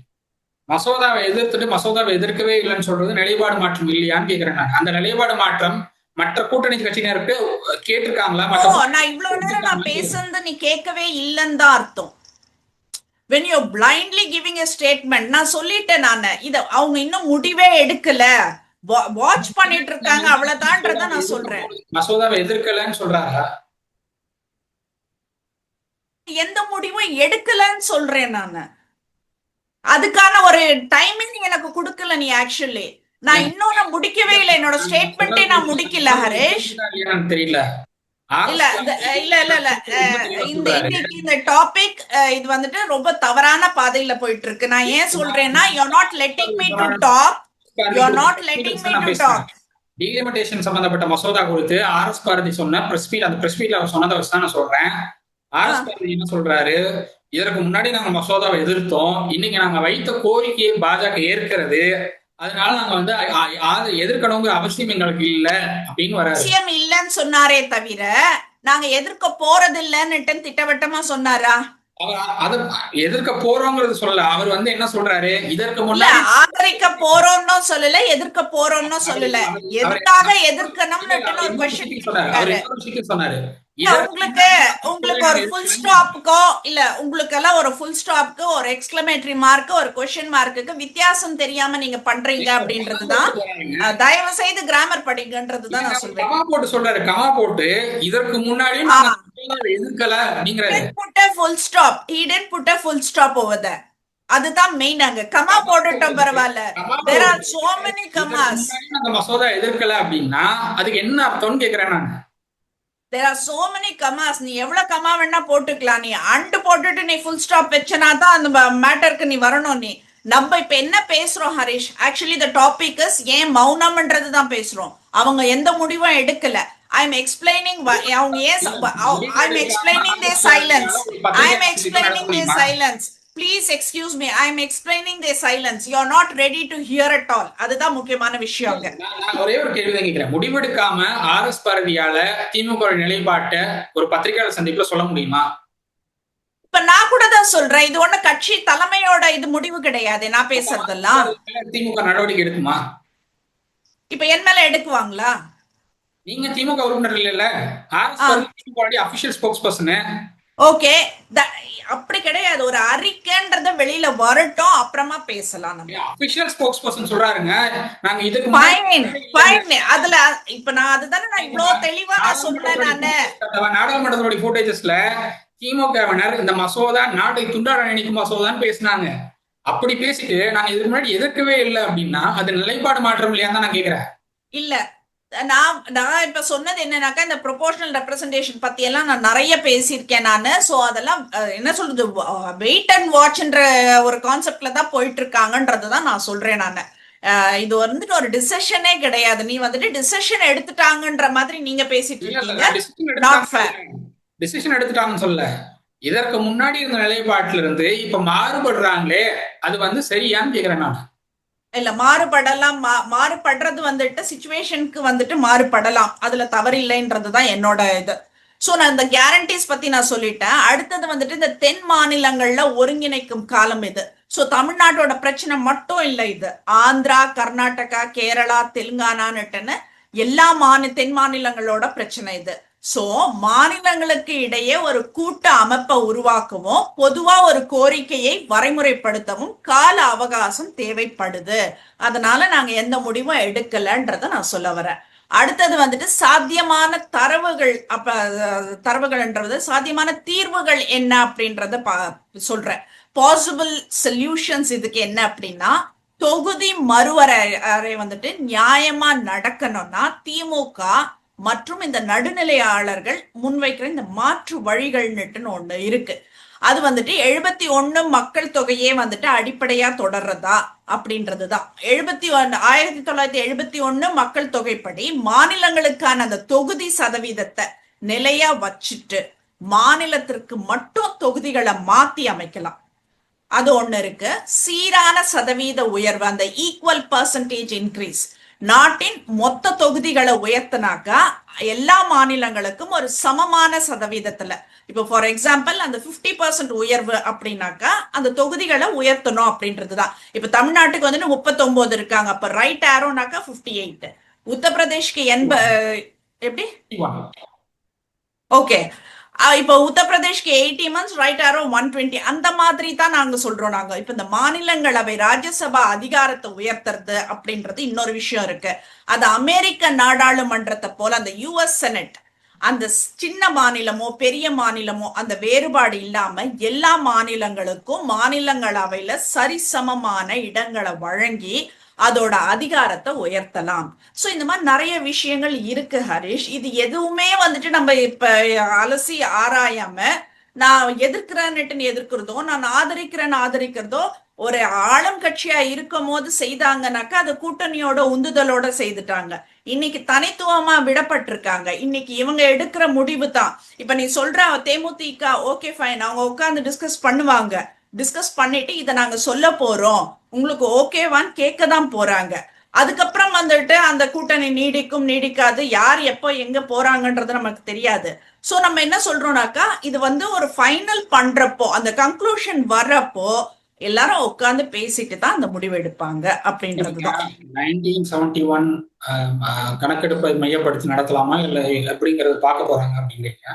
S1: மசோதாவை எதிர்த்துட்டு மசோதாவை எதிர்க்கவே இல்லைன்னு சொல்றது நிலைப்பாடு மாற்றம் இல்லையான்னு கேக்குறேன் நான். அந்த நிலைப்பாடு மாற்றம் மற்ற கூட்டணி கட்சியினருக்கு கேட்டிருக்காங்களா?
S2: நான் இவ்வளவு நேரம் நான் பேசுறது நீ கேட்கவே இல்லைன்னு தான் அர்த்தம். when you blindly giving a statement, நான் சொல்லிட்டேன். நானு இத அவங்க இன்னும் முடிவே எடுக்கல, வாட்ச் பண்ணிட்டு இருக்காங்க, அவ்வளவுதான்றத நான் சொல்றேன்.
S1: மசோதாவை எதிர்க்கலன்னு சொல்றாரா?
S2: எந்த முடிவும் எடுக்கலன்னு சொல்றேன் நானு. அதுக்கான ஒரு டைமிங் எனக்கு கொடுக்கல நீ. ஆக்சுவலி நான் இன்னொன்னு முடிக்கவே இல்லை. என்னோட ஸ்டேட்மெண்ட்டே நான் முடிக்கல ஹரேஷ்.
S1: தெரியல.
S2: இல்ல இல்ல இல்ல இல்ல இன்னைக்கு இந்த டாபிக் இது வந்துட்டு ரொம்ப தவறான பாதையில போயிட்டு இருக்கு. நான் ஏன் சொல்றேன்னா, you're not letting me to talk. You're not letting me to talk.
S1: Delimitation சம்பந்தப்பட்ட மசோதா குறித்து ஆர்.எஸ். பாரதி சொன்ன பிரஸ் மீட், அந்த பிரஸ் மீட்ல அவர் சொன்னதை வச்சு தான் நான் சொல்றேன். ஆர்.எஸ். பாரதி என்ன சொல்றாரு, இதற்கு முன்னாடி நாங்க மசோதாவை எதிர்த்தோம், இன்னைக்கு நாங்க வைத்த கோரிக்கையை பாஜக ஏற்கிறது, அதனால நாங்க வந்து எதிர்க்கணுங்கிற அவசியம் எங்களுக்கு இல்ல அப்படின்னு வராரு.
S2: அவசியம் இல்லன்னு சொன்னாரே தவிர நாங்க எதிர்க்க போறது இல்லன்னு திட்டவட்டமா சொன்னாரா?
S1: அவர் எதிர்க்க போறோங்கிறது சொல்லல. அவர் வந்து என்ன சொல்றாரு, இதற்கு முன்னாடி
S2: ஆதரிக்க போறோம்னு சொல்லல, எதிர்க்க போறோம்னு சொல்லல. எதுக்காக எதிர்க்கணும்னு ஒரு
S1: கொஸ்டின் சொன்னாரு.
S2: உங்களுக்கு ஒரு ஃபுல் ஸ்டாப்புக்கோ இல்ல உங்களுக்கு எல்லாம் ஒரு ஃபுல் ஸ்டாப்க்கு ஒரு எக்ஸ்கிளமேட்டரி மார்க் ஒரு கொஸ்டின் மார்க்குக்கு வித்தியாசம் தெரியாம நீங்க பண்றீங்க அப்படின்றதுதான். தயவு செய்து கிராமர் படிங்கன்றதுதான் நான் சொல்றேன்.
S1: கமா போட்டு சொல்றாரு, கமா போட்டு இதற்கு முன்னாடி எதிர்க்கல அப்படிங்கறாரு.
S2: put a full stop. He didn't put a full stop over there. அதுதான் மெயின். அங்க கமா போட்டுட்டோம் பரவாயில்ல. there are so many commas.
S1: நாங்க மசோதா எதிர்க்கல அப்படின்னா அதுக்கு என்ன அர்த்தம்னு கேக்குறேன் நான்.
S2: there are so many commas. நீ எவ்வளவு கமா வேணா போட்டுக்கலாம். நீ அண்ட் போட்டுட்டு நீ ஃபுல் ஸ்டாப் வச்சனா தான் அந்த மேட்டருக்கு நீ வரணும். நீ நம்ம இப்ப என்ன பேசுறோம் Harish, actually the topic is ஏன் மௌனம்ன்றது தான் பேசுறோம். அவங்க எந்த முடிவும் எடுக்கல. I'm explaining அவங்க ஏன் I'm explaining their silence. I'm explaining their silence. Please excuse me. I'm explaining their silence. You're not ready to hear at all. அதுதான் முக்கியமான விஷயம்.
S1: நான் ஒரே ஒரு கேள்வி தான் கேட்கிறேன். முடிவெடுக்காம ஆர்.எஸ். பாரதியால திமுக நிலைப்பாட்டை ஒரு பத்திரிகையாளர் சந்திப்புல சொல்ல முடியுமா?
S2: இப்ப நான் கூட தான் சொல்றேன், இது ஒண்ணு கட்சி தலைமையோட இது முடிவு கிடையாது. நான் பேசுறதெல்லாம்
S1: திமுக நடவடிக்கை எடுக்குமா?
S2: இப்ப என் மேல எடுக்குவாங்களா?
S1: நீங்க திமுக உறுப்பினர் இல்ல, ஆர்.எஸ். பாரதி திமுக அபிஷியல் ஸ்போக்ஸ் பர்சன்.
S2: ஓகே, அப்படி கிடையாது. ஒரு அறிக்கைன்றத வெளியில வரட்டும், அப்புறமா பேசலாம். நம்ம
S1: அபிஷியல் ஸ்போக்ஸ் பர்சன் சொல்றாருங்க, நாங்க இதுக்கு
S2: ஃபைன். அதுல இப்ப நான் அதுதானே நான் இவ்வளவு தெளிவா நான் சொல்றேன். நானு
S1: நாடாளுமன்றத்தோட ஃபுட்டேஜஸ்ல திமுகவினர் இந்த மசோதா நாட்டை துண்டாட நினைக்கும் மசோதான்னு பேசினாங்க. அப்படி பேசிட்டு நாங்க இதுக்கு முன்னாடி எதிர்க்கவே இல்லை அப்படின்னா அது நிலைப்பாடு மாற்றம் இல்லையா தான் நான் கேக்குறேன்.
S2: இல்ல, நான் இப்ப சொன்னது என்னன்னாக்கா, இந்த ப்ரொபோர்ஷனல் ரெப்ரசன்டேஷன் பத்தி எல்லாம் நான் நிறைய பேசியிருக்கேன் நானு. சோ அதெல்லாம் என்ன சொல்றது, வெயிட் அண்ட் வாட்ச்ன்ற ஒரு கான்செப்ட்ல தான் போயிட்டு இருக்காங்கன்றதுதான் நான் சொல்றேன் நானு. இது வந்துட்டு ஒரு டிசிஷனே கிடையாது. நீ வந்துட்டு டிசிஷன் எடுத்துட்டாங்கன்ற மாதிரி நீங்க பேசிட்டு இருக்கீங்க. Not fair.
S1: டிசிஷன் எடுத்துட்டாங்கன்னு சொல்ல, இதற்கு முன்னாடி இருந்த நிலைப்பாட்டில இருந்து இப்ப மாறுபடுறாங்களே, அது வந்து சரியான்னு கேக்குறேன் நான்.
S2: இல்ல, மாறுபடலாம். மாறுபடுறது வந்துட்டு சிச்சுவேஷனுக்கு வந்துட்டு மாறுபடலாம், அதுல தவறு இல்லைன்றதுதான் என்னோட இது. சோ நான் இந்த கேரண்டிஸ் பத்தி நான் சொல்லிட்டேன். அடுத்தது வந்துட்டு இந்த தென் மாநிலங்கள்ல ஒருங்கிணைக்கும் காலம் இது. சோ தமிழ்நாட்டோட பிரச்சனை மட்டும் இல்ல இது. ஆந்திரா, கர்நாடகா, கேரளா, தெலுங்கானான்னுட்டுன்னு எல்லா தென் மாநிலங்களோட பிரச்சனை இது. சோ மாநிலங்களுக்கு இடையே ஒரு கூட்ட அமைப்பை உருவாக்கவும் பொதுவா ஒரு கோரிக்கையை வரைமுறைப்படுத்தவும் கால அவகாசம் தேவைப்படுது. அதனால நாங்க எந்த முடிவும் எடுக்கலன்றத நான் சொல்ல வரேன். அடுத்தது வந்துட்டு சாத்தியமான தரவுகள், தரவுகள்ன்றது சாத்தியமான தீர்வுகள் என்ன அப்படின்றத சொல்றேன். பாசிபிள் சொல்யூஷன்ஸ் இதுக்கு என்ன அப்படின்னா, தொகுதி மறுவரையறை வந்துட்டு நியாயமா நடக்கணும்னா திமுக மற்றும் இந்த நடுநிலையாளர்கள் முன்வைக்கிற இந்த மாற்று வழிகள்னுட்டுன்னு ஒண்ணு இருக்கு. அது வந்துட்டு 71 மக்கள் தொகையே வந்துட்டு அடிப்படையா தொடர்றதா அப்படின்றதுதான். 1971 மக்கள் தொகைப்படி மாநிலங்களுக்கான அந்த தொகுதி சதவீதத்தை நிலையா வச்சுட்டு மாநிலத்திற்கு மட்டும் தொகுதிகளை மாத்தி அமைக்கலாம். அது ஒண்ணு இருக்கு. சீரான சதவீத உயர்வு, அந்த ஈக்குவல் பர்சன்டேஜ் இன்க்ரீஸ். நாட்டின் மொத்த தொகுதிகளை உயர்த்தினாக்கா எல்லா மாநிலங்களுக்கும் ஒரு சமமான சதவீதத்துல, இப்போ ஃபார் எக்ஸாம்பிள் அந்த 50% உயர்வு அப்படின்னாக்கா அந்த தொகுதிகளை உயர்த்தணும் அப்படின்றதுதான். இப்ப தமிழ்நாட்டுக்கு வந்துட்டு 39 இருக்காங்க, அப்ப ரைட் ஆரோனாக்கா 58. உத்தரப்பிரதேஷ்க்கு எப்படி ஓகே, இப்போ உத்தரப்பிரதேஷ்க்கு 80 months, ரைட் ஆரோ 120, அந்த மாதிரி தான் நாங்க சொல்றோம். நாங்க இப்ப இந்த மாநிலங்களவை ராஜ்யசபா அதிகாரத்தை உயர்த்துறது அப்படின்றது இன்னொரு விஷயம் இருக்கு. அது அமெரிக்க நாடாளுமன்றத்தை போல அந்த யுஎஸ் செனட், அந்த சின்ன மாநிலமோ பெரிய மாநிலமோ அந்த வேறுபாடு இல்லாம எல்லா மாநிலங்களுக்கும் மாநிலங்களவையில சரிசமமான இடங்களை வழங்கி அதோட அதிகாரத்தை உயர்த்தலாம். சோ இந்த மாதிரி நிறைய விஷயங்கள் இருக்கு ஹரிஷ். இது எதுவுமே வந்துட்டு நம்ம இப்ப அலசி ஆராயாம நான் எதிர்க்கிறேன்னு எதிர்க்கிறதோ நான் ஆதரிக்கிறதோ ஒரு ஆளும் கட்சியா இருக்கும் போது செய்தாங்கன்னாக்கா அது கூட்டணியோட உந்துதலோட செய்துட்டாங்க. இன்னைக்கு தனித்துவமா விடப்பட்டிருக்காங்க. இன்னைக்கு இவங்க எடுக்கிற முடிவு தான். இப்ப நீ சொல்ற தேமுதிக ஓகே ஃபைன், அவங்க உட்கார்ந்து டிஸ்கஸ் பண்ணுவாங்க. டிஸ்கஸ் பண்ணிட்டு இதை நாங்க சொல்ல போறோம், உங்களுக்கு ஓகேவான்னு கேட்க தான் போறாங்க. அதுக்கப்புறம் வந்துட்டு அந்த கூட்டணி நீடிக்கும் நீடிக்காது, யார் எப்போ எங்க போறாங்கன்றது நமக்கு தெரியாது. சோ நம்ம என்ன சொல்றோம்னாக்கா இது வந்து ஒரு ஃபைனல் பண்றப்போ, அந்த கன்க்ளூஷன் வர்றப்போ எல்லாரும் உட்கார்ந்து பேசிட்டு தான் அந்த முடிவு எடுப்பாங்க அப்படின்றதுதான்.
S1: 1971 கணக்கெடுப்பை மையப்படுத்தி நடத்தலாமா இல்லை எப்படிங்கிறது பார்க்க போறாங்க அப்படிங்கிறீங்க.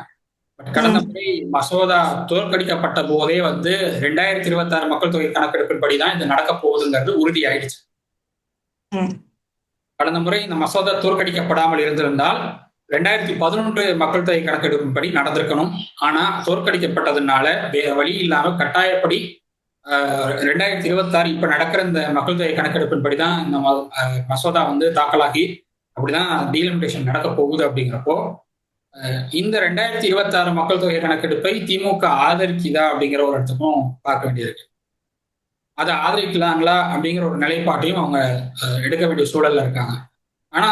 S1: பட் கடந்த முறை மசோதா தோற்கடிக்கப்பட்ட போதே வந்து 2026 மக்கள் தொகை கணக்கெடுப்பின் படிதான் இது நடக்க போகுதுங்கிறது உறுதியாயிடுச்சு. கடந்த முறை இந்த மசோதா தோற்கடிக்கப்படாமல் இருந்திருந்தால் 2011 மக்கள் தொகை கணக்கெடுப்பின் படி நடந்திருக்கணும். ஆனா தோற்கடிக்கப்பட்டதுனால வேற வழி இல்லாம கட்டாயப்படி 2026 இப்ப நடக்கிற இந்த மக்கள் தொகை கணக்கெடுப்பின் படிதான் இந்த மசோதா வந்து தாக்கலாகி அப்படிதான் டீலிமிட்டேஷன் நடக்க போகுது. அப்படிங்கிறப்போ இந்த 2026 மக்கள் தொகை கணக்கெடுப்பை திமுக ஆதரிக்குதா அப்படிங்கிற ஒரு இடத்துக்கும் பார்க்க வேண்டியிருக்கு. அதை ஆதரிக்கலாங்களா அப்படிங்கிற ஒரு நிலைப்பாட்டையும் அவங்க எடுக்க வேண்டிய சூழல்ல இருக்காங்க. ஆனா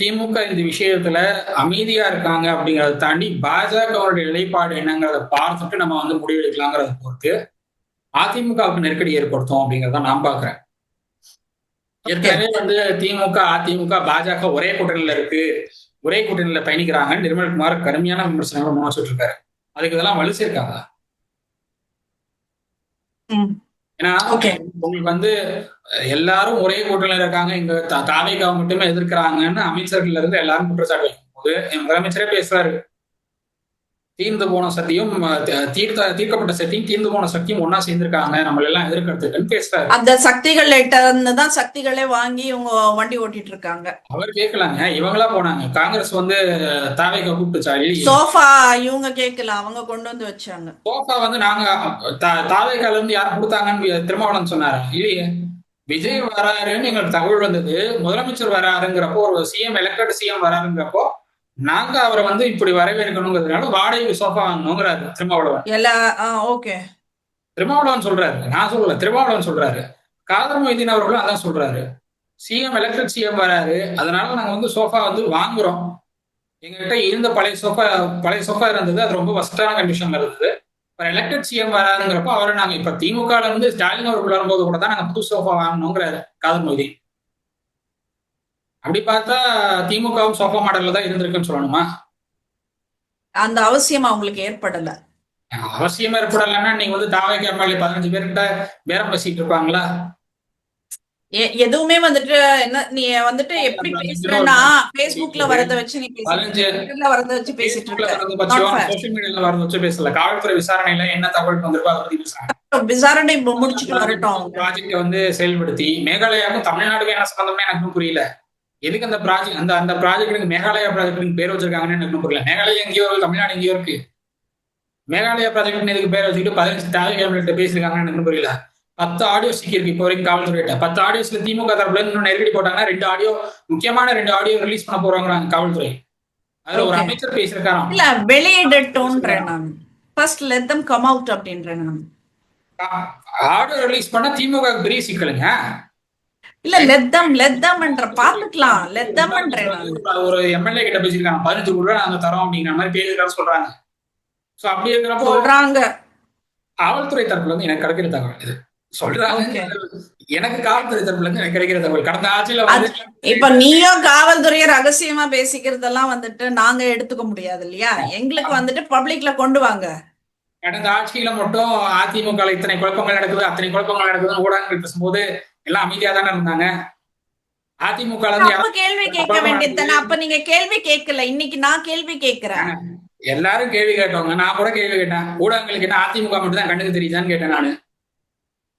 S1: திமுக இந்த விஷயத்துல அமைதியா இருக்காங்க அப்படிங்கறத தாண்டி பாஜகவுடைய நிலைப்பாடு என்னங்கிறத பார்த்துட்டு நம்ம வந்து முடிவெடுக்கலாங்கிறத பொறுத்து அதிமுகவுக்கு நெருக்கடி ஏற்படுத்தும் அப்படிங்கிறத நான் பாக்குறேன். ஏற்கனவே வந்து திமுக அதிமுக பாஜக ஒரே கூட்டணியில இருக்கு, ஒரே கூட்டணியில பயணிக்கிறாங்க நிர்மல்குமார் கடுமையான விமர்சனங்களை முன்வச்சிட்டு இருக்காரு. அதுக்கு இதெல்லாம் வலு சேர்க்காங்க. ஏன்னா உங்களுக்கு வந்து எல்லாரும் ஒரே கூட்டணியில இருக்காங்க, இங்க தாவேகாவை மட்டுமே எதிர்க்கிறாங்கன்னு அமைச்சர்கள் இருந்து எல்லாரும் குற்றச்சாட்டு வைக்கும் போது முதலமைச்சரே பேசுறாரு, தீர்ந்து போன சக்தியும் தீர்க்கப்பட்ட சக்தியும் தீர்ந்து போன சக்தியும் ஒன்னா சேர்ந்திருக்காங்க, நம்ம எல்லாம் எதிர்க்கிறதுக்குன்னு பேசுறாரு.
S2: அந்த சக்திகள் தான் சக்திகளே வாங்கி இவங்க வண்டி ஓட்டிட்டு இருக்காங்க.
S1: அவர் கேட்கலாங்க, இவங்களா போனாங்க. காங்கிரஸ் வந்து தாவேகா கூப்பிட்டுச்சாலி
S2: சோஃபா இவங்க கேட்கல, அவங்க கொண்டு வந்து வச்சாங்க.
S1: சோஃபா வந்து நாங்க தாவேகால இருந்து யாரும் கொடுத்தாங்கன்னு திருமாவளவன் சொன்னாரா? இல்லையே. விஜய் வராருன்னு எங்களுக்கு தகவல் வந்தது, முதலமைச்சர் வராருங்கிறப்போ, ஒரு சிஎம் எலக்டட் சிஎம் வராருங்கிறப்போ நாங்க அவரை வந்து இப்படி வரவேற்கணுங்கிறதுனால வாடகை சோஃபா வாங்கணுங்கிறாரு திருமாவளவன். திருமாவளவன் சொல்றாரு, நான் சொல்லல, திருமாவளவன் சொல்றாரு. காதர் மொய்தீன் அவர்களும் அதான் சொல்றாரு, சிஎம் எலக்டட் சிஎம் வராரு, அதனால நாங்க வந்து சோஃபா வந்து வாங்குறோம். எங்ககிட்ட இருந்த பழைய சோஃபா இருந்தது, அது ரொம்ப வஸ்டான கண்டிஷன்ல இருந்தது. எலக்டட் சிஎம் வராருங்கிறப்போ அவரை நாங்க இப்ப திமுக இருந்து ஸ்டாலின் அவர்கள் வரும்போது கூட தான் நாங்க புது சோஃபா வாங்கணுங்கிறாரு காதர் மொய்தீன். அப்படி பார்த்தா திமுகவும் சோஃபா மாடல்ல தான் இருந்திருக்குன்னு சொல்லணுமா?
S2: அந்த அவசியம் அவங்களுக்கு ஏற்படல.
S1: அவசியம் ஏற்படலைன்னா நீங்க வந்து தாவேகா எம்எல்ஏ 15 பேர்கிட்ட பேரம் பேசிட்டு இருப்பாங்களா?
S2: எதுவுமே வந்துட்டு என்ன நீ வந்துட்டு எப்படி
S1: இன்னொரு
S2: பேசுறேன்னா Facebookல வரத வச்சு நீ பேசிட்டு
S1: 15
S2: இருக்க, Twitterல வரத வச்சு பேசிட்டு
S1: Facebookல
S2: இருக்க.
S1: வரத
S2: நாட்
S1: பத்தியும்
S2: ஃபேர்.
S1: சோசியல் மீடியால வரத வச்சு பேசல. காவல்துறை விசாரணையில என்ன தகவல் வந்திருக்கோ அதை பத்தி பேசுறாங்க.
S2: விசாரணை முடிச்சிட்டு வரட்டும் அவங்க.
S1: ப்ராஜெக்ட வந்து செயல்படுத்தி மேகாலயாவுக்கும் தமிழ்நாடுக்கும் என்ன சம்பந்தம்னு எனக்கு இன்னும் புரியல. எதுக்கு அந்த ப்ராஜெக்ட் அந்த ப்ராஜெக்ட்டுக்கு மேகாலயா ப்ராஜெக்ட்னு பேர் வச்சிருக்காங்கன்னு எனக்கு இன்னும் புரியல. மேகாலயா எங்கேயோ இருக்கு, தமிழ்நாடு எங்கேயோ இருக்கு. மேகாலயா ப்ராஜெக்ட்னு இதுக்கு பேர் வச்சுக்கிட்டு 15 தேவை கேபினெட் பேசியிருக்காங்கன்னு எனக்கு இன்னும் புரியல. 10 ஆடியோ சிக்கியிருக்கு இப்போ வரைக்கும் காவல்துறையிட்ட. 10 ஆடியோஸ்ல திமுக தரப்புல இன்னும் நெருக்கடி போட்டாங்கன்னா 2 ஆடியோ, முக்கியமான 2 ஆடியோ ரிலீஸ் பண்ண போறாங்க காவல்துறை. அதுல ஒரு
S2: ஓகே.
S1: அமைச்சர் பேசியிருக்காராம்.
S2: இல்ல வெளியிடட்டும்ன்றேன் நான். First let them come out அப்படின்றேன் நான்.
S1: ஆடியோ ரிலீஸ் பண்ணா திமுக பெரிய சிக்கலுங்க.
S2: இல்ல லெட் தம்ன்ற பாத்துக்கலாம். லெட் தம்ன்றேன் நான்.
S1: ஒரு எம்எல்ஏ கிட்ட பேசியிருக்காங்க 15 கோடி ரூபாய் நாங்க தரோம் அப்படிங்கிற மாதிரி பேசுறாரு சொல்றாங்க. சோ அப்படி இருக்கிறப்போ
S2: சொல்றாங்க.
S1: காவல்துறை தரப்புல இருந்து எனக்கு கிடைக்கிற தகவல் இது சொல்றாங்க.
S2: ஓகே.
S1: எனக்கு காவல்துறை தரப்புல இருந்து எனக்கு கிடைக்கிற தகவல் கடந்த ஆட்சியில வந்து
S2: இப்ப நீயும் காவல்துறைய ரகசியமா பேசிக்கிறதெல்லாம் வந்துட்டு நாங்க எடுத்துக்க முடியாது இல்லையா? எங்களுக்கு வந்துட்டு பப்ளிக்ல கொண்டு வாங்க.
S1: கடந்த ஆட்சியில மட்டும் அதிமுக இத்தனை குழப்பங்கள் நடக்குது, அத்தனை குழப்பங்கள் நடக்குதுன்னு ஊடகங்கள் பேசும்போது எல்லாம் அமைதியா தானே இருந்தாங்க. அதிமுக ல இருந்து
S2: அப்ப கேள்வி கேட்க வேண்டியது தானே. அப்ப நீங்க கேள்வி கேட்கல. இன்னைக்கு நான் கேள்வி கேட்கிறேன்.
S1: எல்லாரும் கேள்வி கேட்டவங்க, நான் கூட கேள்வி கேட்டேன். ஊடகங்களுக்கு என்ன அதிமுக மட்டும் தான் கண்ணுக்கு தெரியுதான்னு கேட்டேன் நானு.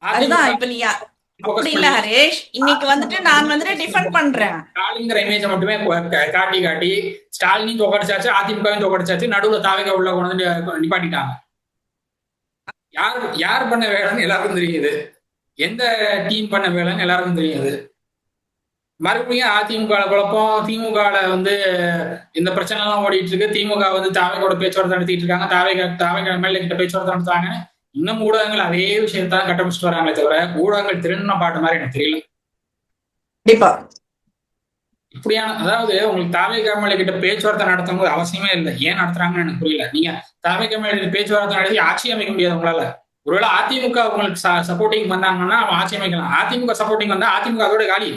S2: அதுதான் இப்ப நீ அப்படி இல்ல ஹரேஷ். இன்னைக்கு வந்துட்டு நான் வந்துட்டு டிஃபெண்ட் பண்றேன்.
S1: ஸ்டாலின்ங்கிற இமேஜ மட்டுமே காட்டி ஸ்டாலினையும் தோக்கடிச்சாச்சு, அதிமுகவும் தோக்கடிச்சாச்சு, நடுவுல தாவேக உள்ள கொண்டு வந்து நிப்பாட்டிட்டாங்க. யார் பண்ண வேலைன்னு எல்லாருக்கும் தெரியுது. எந்த டீம் பண்ண வேலைன்னு எல்லாருக்கும் தெரியுது. மறுபடியும் அதிமுக குழப்பம், திமுக வந்து இந்த பிரச்சனை எல்லாம் ஓடிட்டு இருக்கு. திமுக வந்து தாவேகோட பேச்சுவார்த்தை நடத்திட்டு இருக்காங்க. தாவேக எம்எல்ஏ கிட்ட பேச்சுவார்த்தை நடத்துறாங்க. இன்னும் ஊடகங்கள் அதே விஷயத்தான் கட்டமைச்சிட்டு வராங்களே தவிர ஊடகங்கள் திருநா பாட்ட மாதிரி எனக்கு தெரியல.
S2: கண்டிப்பா
S1: இப்படியான அதாவது உங்களுக்கு தாவேக எம்எல்ஏ கிட்ட பேச்சுவார்த்தை நடத்தும் போது அவசியமே இல்லை. ஏன் நடத்துறாங்கன்னு எனக்கு புரியல. நீங்க தாவேக எம்எல்ஏ பேச்சுவார்த்தை நடத்தி ஆட்சி அமைக்க முடியாது உங்களால. ஒருவேளை அதிமுக உங்களுக்கு சப்போர்ட்டிங் வந்தாங்கன்னா அவங்க ஆட்சி அமைக்கலாம். அதிமுக சப்போர்ட்டிங் வந்தா அதிமுக அதோட காலி.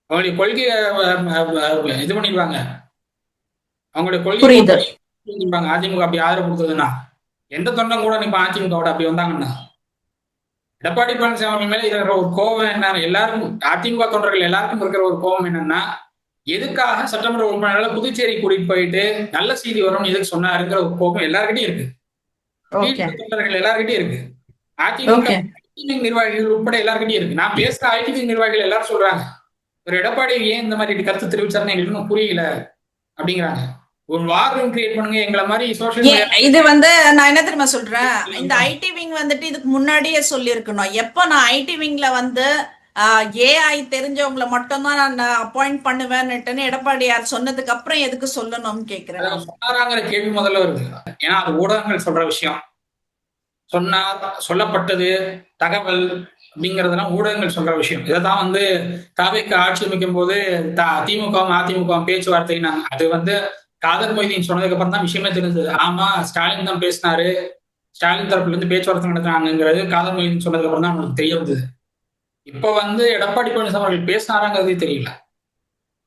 S1: அவங்களுடைய கொள்கையை இது பண்ணிடுவாங்க. அவங்களுடைய கொள்கை அதிமுக அப்படி ஆதரவு கொடுத்ததுன்னா எந்த தொண்டம் கூட இப்ப அதிமுக அப்படி வந்தாங்கன்னா எடப்பாடி பழனிசாமி மேல இருக்கிற ஒரு கோபம் என்ன, எல்லாருக்கும் அதிமுக தொண்டர்கள் எல்லாருக்கும் இருக்கிற ஒரு கோபம் என்னன்னா, எதுக்காக சட்டமன்ற உறுப்பினர்களை புதுச்சேரி கூட்டிட்டு போயிட்டு நல்ல செய்தி வரும் எதுக்கு சொன்னாருங்கிற ஒரு கோபம் எல்லார்கிட்டையும் இருக்கு. தொண்டர்கள் எல்லார்கிட்டையும் இருக்கு. அதிமுக நிர்வாகிகள் உட்பட எல்லார்கிட்டையும் இருக்கு. நான் பேசுற ஐடி நிர்வாகிகள் எல்லாரும் சொல்றாங்க, ஒரு எடப்பாடி ஏன் இந்த மாதிரி கருத்து தெரிவிச்சாருன்னு எங்களுக்கு புரியல அப்படிங்கிறாங்க. ஒரு வார் ரூம் கிரியேட் பண்ணுங்க எங்களை மாதிரி சோஷியல்
S2: இது வந்து நான் என்ன தெரியுமா சொல்றேன், இந்த ஐடி விங் வந்துட்டு இதுக்கு முன்னாடியே சொல்லியிருக்கணும். எப்ப நான் ஐடி விங்ல வந்து ஏஐ தெரிஞ்சவங்களை மட்டும் தான் நான் அப்பாயிண்ட் பண்ணுவேன்னுட்டுன்னு எடப்பாடியார் சொன்னதுக்கு அப்புறம் எதுக்கு சொல்லணும்னு கேக்குறேன்.
S1: சொன்னாராங்கிற கேள்வி முதல்ல வருது. ஏன்னா அது ஊடகங்கள் சொல்ற விஷயம். சொன்னார், சொல்லப்பட்டது, தகவல் அப்படிங்கறதெல்லாம் ஊடகங்கள் சொல்ற விஷயம். இதைதான் வந்து தாவேக்கு ஆட்சி அமைக்கும் போது திமுகவும் அதிமுகவும் பேச்சுவார்த்தைனாங்க. அது வந்து காதர் மொய்தீன் சொன்னதுக்கு அப்புறம் தான் விஷயமே தெரிஞ்சது. ஆமா ஸ்டாலின் தான் பேசினாரு, ஸ்டாலின் தரப்புல இருந்து பேச்சுவார்த்தை நடத்துறாங்கிறது காதர் மொய்தீன் சொன்னதுக்கு அப்புறம் தான் நமக்கு தெரிய வந்தது. இப்ப வந்து எடப்பாடி பழனிசாமி அவர்கள் பேசினாராங்கிறதே தெரியல.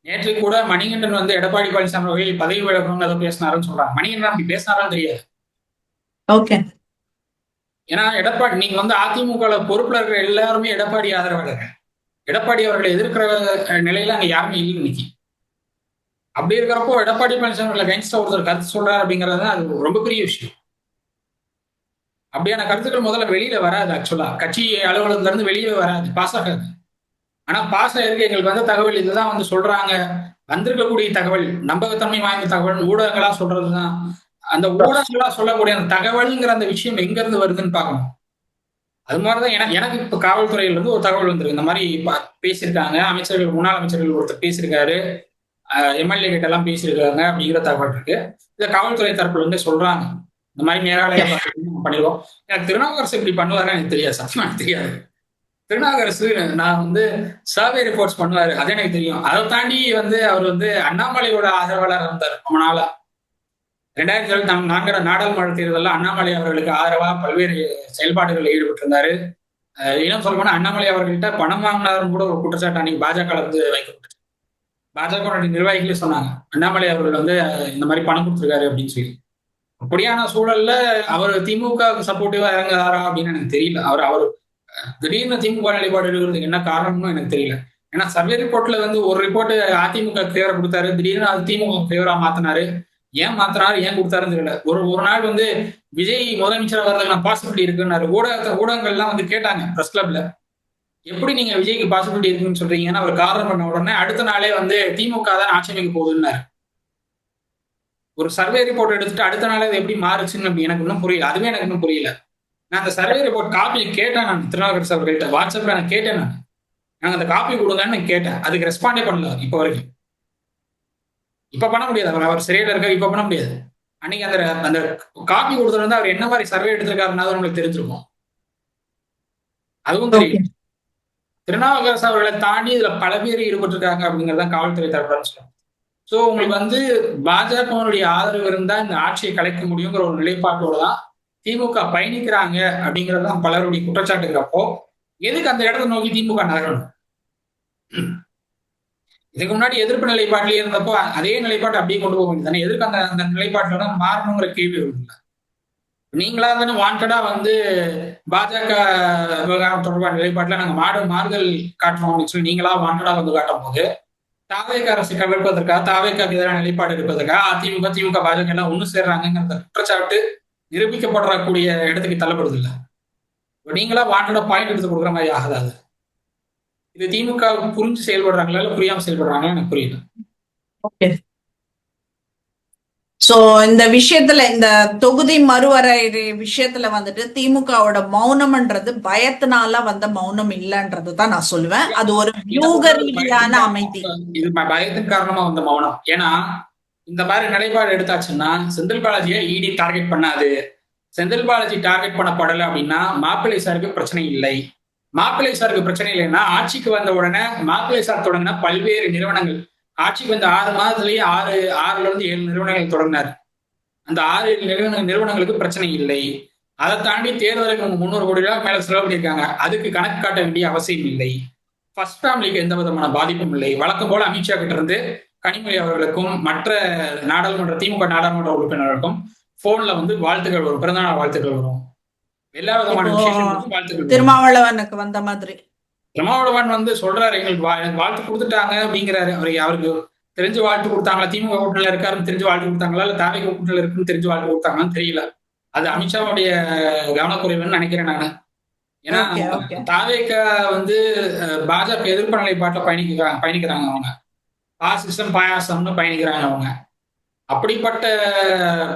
S1: நேற்று கூட மணிகண்டன் வந்து எடப்பாடி பழனிசாமி அவர்கள் பதவி விலகணும்னு ஏதோ பேசினாருன்னு சொல்றாங்க. மணிகண்டன் அப்படி பேசினாரான்னு தெரியாது.
S2: ஓகே.
S1: ஏன்னா எடப்பாடி நீங்க வந்து அதிமுக பொறுப்புல இருக்கிற எல்லாருமே எடப்பாடி ஆதரவாளர்கள். எடப்பாடி அவர்களை எதிர்க்கிற நிலையில அங்க யாருமே இல்லை இன்னைக்கு. அப்படி இருக்கிறப்போ எடப்பாடி பழனிசாமி அகைன்ஸ்டா ஒருத்தர் கருத்து சொல்றாரு அப்படிங்கிறது அது ரொம்ப பெரிய விஷயம். அப்படியான கருத்துக்கள் முதல்ல வெளியில வராது. ஆக்சுவலா கட்சி அலுவலகத்துல இருந்து வெளியே வராது, பாஸ் ஆகாது. ஆனா பாஸ் ஆயிருக்கு. எங்களுக்கு வந்த தகவல் இதுதான் வந்து சொல்றாங்க. வந்திருக்கக்கூடிய தகவல் நம்பகத்தன்மை வாய்ந்த தகவல் ஊடகங்களா சொல்றதுதான். அந்த ஊடகங்களா சொல்லக்கூடிய அந்த தகவல்ங்கிற அந்த விஷயம் எங்க இருந்து வருதுன்னு பார்க்கணும். அது மாதிரிதான் எனக்கு இப்ப காவல்துறையில இருந்து ஒரு தகவல் வந்திருக்கு. இந்த மாதிரி பேசியிருக்காங்க அமைச்சர்கள், முன்னாள் அமைச்சர்கள் ஒருத்தர் பேசியிருக்காரு, எம்எல்ஏ கிட்ட எல்லாம் பேசியிருக்காங்க அப்படிங்கிற தகவல் இருக்கு. இதை காவல்துறை தரப்புல இருந்து சொல்றாங்க. இந்த மாதிரி மேகாலயா பண்ணிடுவோம். எனக்கு திருநாவுக்கரசு இப்படி பண்ணுவாருன்னு எனக்கு தெரியாது, சத்தியமா எனக்கு தெரியாது. திருநாவுக்கரசு நான் வந்து சர்வே ரிப்போர்ட்ஸ் பண்ணுவாரு, அது எனக்கு தெரியும். அதை தாண்டி வந்து அவர் வந்து அண்ணாமலையோட ஆதரவாளர் இருந்தார் ரொம்ப நாளா. 2024 நாடாளுமன்ற தேர்தலில் அண்ணாமலை அவர்களுக்கு ஆதரவா பல்வேறு செயல்பாடுகளில் ஈடுபட்டிருந்தாரு. இன்னும் சொல்ல போனா அண்ணாமலை அவர்கள்ட்ட பணம் வாங்கினாரும் கூட ஒரு குற்றச்சாட்டு அன்னைக்கு பாஜக வந்து வைக்கப்பட்டுச்சு. பாஜக நிர்வாகிகளே சொன்னாங்க அண்ணாமலை அவர்கள் வந்து இந்த மாதிரி பணம் கொடுத்துருக்காரு அப்படின்னு சொல்லி. அப்படியான சூழல்ல அவர் திமுக சப்போர்ட்டிவா இறங்குறாரா அப்படின்னு எனக்கு தெரியல. அவர் திடீர்னு திமுக நிலைப்பாடு எடுக்கிறதுக்கு என்ன காரணம்னு எனக்கு தெரியல. ஏன்னா சர்வே ரிப்போர்ட்ல வந்து ஒரு ரிப்போர்ட் அதிமுக ஃபேவரா கொடுத்தாரு, திடீர்னு அது திமுக ஃபேவரா மாத்தினாரு. ஏன் மாத்தினாரு, ஏன் கொடுத்தாருன்னு தெரியல. ஒரு ஒரு நாள் வந்து விஜய் முதலமைச்சர் வர்றதுக்கு பாசிபிலிட்டி இருக்குன்னாரு. ஊடகங்கள்லாம் வந்து கேட்டாங்க பிரஸ் கிளப்ல, எப்படி நீங்க விஜய்க்கு பாசிபிலிட்டி இருக்குன்னு சொல்றீங்கன்னா அவர் காரணம் பண்ண உடனே அடுத்த நாளே வந்து திமுக தான் ஆட்சி அமைக்க போகுதுன்னாரு. ஒரு சர்வே ரிப்போர்ட் எடுத்துட்டு அடுத்த நாளே அது எப்படி மாறுச்சுன்னு அப்படி எனக்கு இன்னும் புரியல. அதுவே எனக்கு இன்னும் புரியல. நான் அந்த சர்வே ரிப்போர்ட் காப்பி கேட்டேன், நான் திருநாவுக்கரசு அவர்கள்ட்ட வாட்ஸ்அப்ல நான் கேட்டேன். நான் அந்த காப்பி கொடுங்கன்னு கேட்டேன். அதுக்கு ரெஸ்பாண்டே பண்ணல இப்ப வரைக்கும். இப்ப பண்ண முடியாது, அவர் சிறையில் இருக்க, இப்ப பண்ண முடியாது. அன்னைக்கு அந்த அந்த காப்பி கொடுத்துருந்தா அவர் என்ன மாதிரி சர்வே எடுத்திருக்காருன்னா உங்களுக்கு தெரிஞ்சிருக்கும். அதுவும் தெரியும். திருநாவுக்கரசு அவர்களை தாண்டி இதுல பல பேர் ஈடுபட்டிருக்காங்க அப்படிங்கறத காவல்துறை தரப்புன்னு சொல்லுவாங்க. சோ உங்களுக்கு வந்து பாஜகவினுடைய ஆதரவு இருந்தா இந்த ஆட்சியை கலைக்க முடியுங்கிற ஒரு நிலைப்பாட்டோட தான் திமுக பயணிக்கிறாங்க அப்படிங்கறதுதான் பலருடைய குற்றச்சாட்டுங்கிறப்போ எதுக்கு அந்த இடத்தை நோக்கி திமுக நகரணும்? இதுக்கு முன்னாடி எதிர்ப்பு நிலைப்பாட்டிலே இருந்தப்போ அதே நிலைப்பாட்டை அப்படியே கொண்டு போக வேண்டியது. எதுக்கு அந்த அந்த நிலைப்பாட்டோட மாறணுங்கிற கேள்வி வரும்ல. நீங்களா தானே வாண்டடா வந்து பாஜக விவகாரம் தொடர்பான நிலைப்பாட்டில் நாங்க மாறுதல் காட்டுறோம் அப்படின்னு சொல்லி நீங்களா வாண்டடா வந்து காட்டும் போது தாவேக அரசு கவிழ்ப்பதற்காக, தாவேக்காக்கு எதிரான நிலைப்பாடு எடுப்பதற்காக அதிமுக, திமுக, பாஜக எல்லாம் ஒண்ணு சேர்றாங்கிறத குற்றச்சாட்டு நிரூபிக்கப்படக்கூடிய இடத்துக்கு தள்ளப்படுது இல்ல. நீங்களா வாண்டடா பாயிண்ட் எடுத்து கொடுக்குற மாதிரி ஆகாது. இது திமுக புரிஞ்சு செயல்படுறாங்களா இல்ல புரியாம செயல்படுறாங்களா எனக்கு புரியல.
S2: ஓகே. சோ இந்த விஷயத்துல, இந்த தொகுதி மறுவரையறை விஷயத்துல வந்துட்டு திமுகவோட மௌனம்ன்றது பயத்தினால வந்த மௌனம் இல்லைன்றது தான் நான் சொல்லுவேன். அது ஒரு வியூக ரீதியான அமைதி.
S1: இது பயத்தின் காரணமா வந்த மௌனம். ஏன்னா இந்த மாதிரி நிலைப்பாடு எடுத்தாச்சுன்னா செந்தில் பாலாஜியை இடி டார்கெட் பண்ணாது. செந்தில் பாலாஜி டார்கெட் பண்ணப்படலை அப்படின்னா மாப்பிள்ளை சாருக்கு பிரச்சனை இல்லை. மாப்பிள்ளை சாருக்கு பிரச்சனை இல்லைன்னா ஆட்சிக்கு வந்த உடனே மாப்பிள்ளை சார் தொடங்கின பல்வேறு நிறுவனங்கள், ஆட்சிக்கு வந்த 6 மாதத்திலேயே 6ல இருந்து 7 நிறுவனங்கள் தொடங்கினார். அந்த 6 நிறுவனங்களுக்கு பிரச்சனை இல்லை. அதை தாண்டி தேர்தலுக்கு 300 கோடி ரூபாய் மேல செலவு பண்ணியிருக்காங்க. அதுக்கு கணக்கு காட்ட வேண்டிய அவசியம் இல்லை. ஃபர்ஸ்ட் ஃபேமிலிக்கு எந்த விதமான பாதிப்பும் இல்லை. வழக்கம் போல அமித்ஷா கிட்ட இருந்து கனிமொழி அவர்களுக்கும் மற்ற திமுக நாடாளுமன்ற உறுப்பினர்களுக்கும் போன்ல வந்து வாழ்த்துக்கள் வரும், பிறந்தநாள் வாழ்த்துக்கள் வரும், எல்லா விதமான விசேஷங்களுக்கும் வாழ்த்துக்கள்.
S2: திருமாவளவனுக்கு வந்த மாதிரி
S1: திருமாவளவன் வந்து சொல்றாரு, எங்களுக்கு வாழ்த்து கொடுத்துட்டாங்க அப்படிங்கிறாரு. அவருக்கு தெரிஞ்சு வாழ்த்து கொடுத்தாங்களா, திமுக கூட்டணியில இருக்காருன்னு தெரிஞ்சு வாழ்த்து கொடுத்தாங்களா, இல்ல தாவேக கூட்டணியில இருக்குன்னு தெரிஞ்சு வாழ்த்து கொடுத்தாங்களான்னு தெரியல. அது அமித்ஷாவுடைய கவனக்குறைவுன்னு நினைக்கிறேன் நான். ஏன்னா தாவேக வந்து பாஜக எதிர்ப்பு நிலைப்பாட்டில் பயணிக்கிறாங்க அவங்க. பாசிசம் பாயாசம்னு பயணிக்கிறாங்க அவங்க. அப்படிப்பட்ட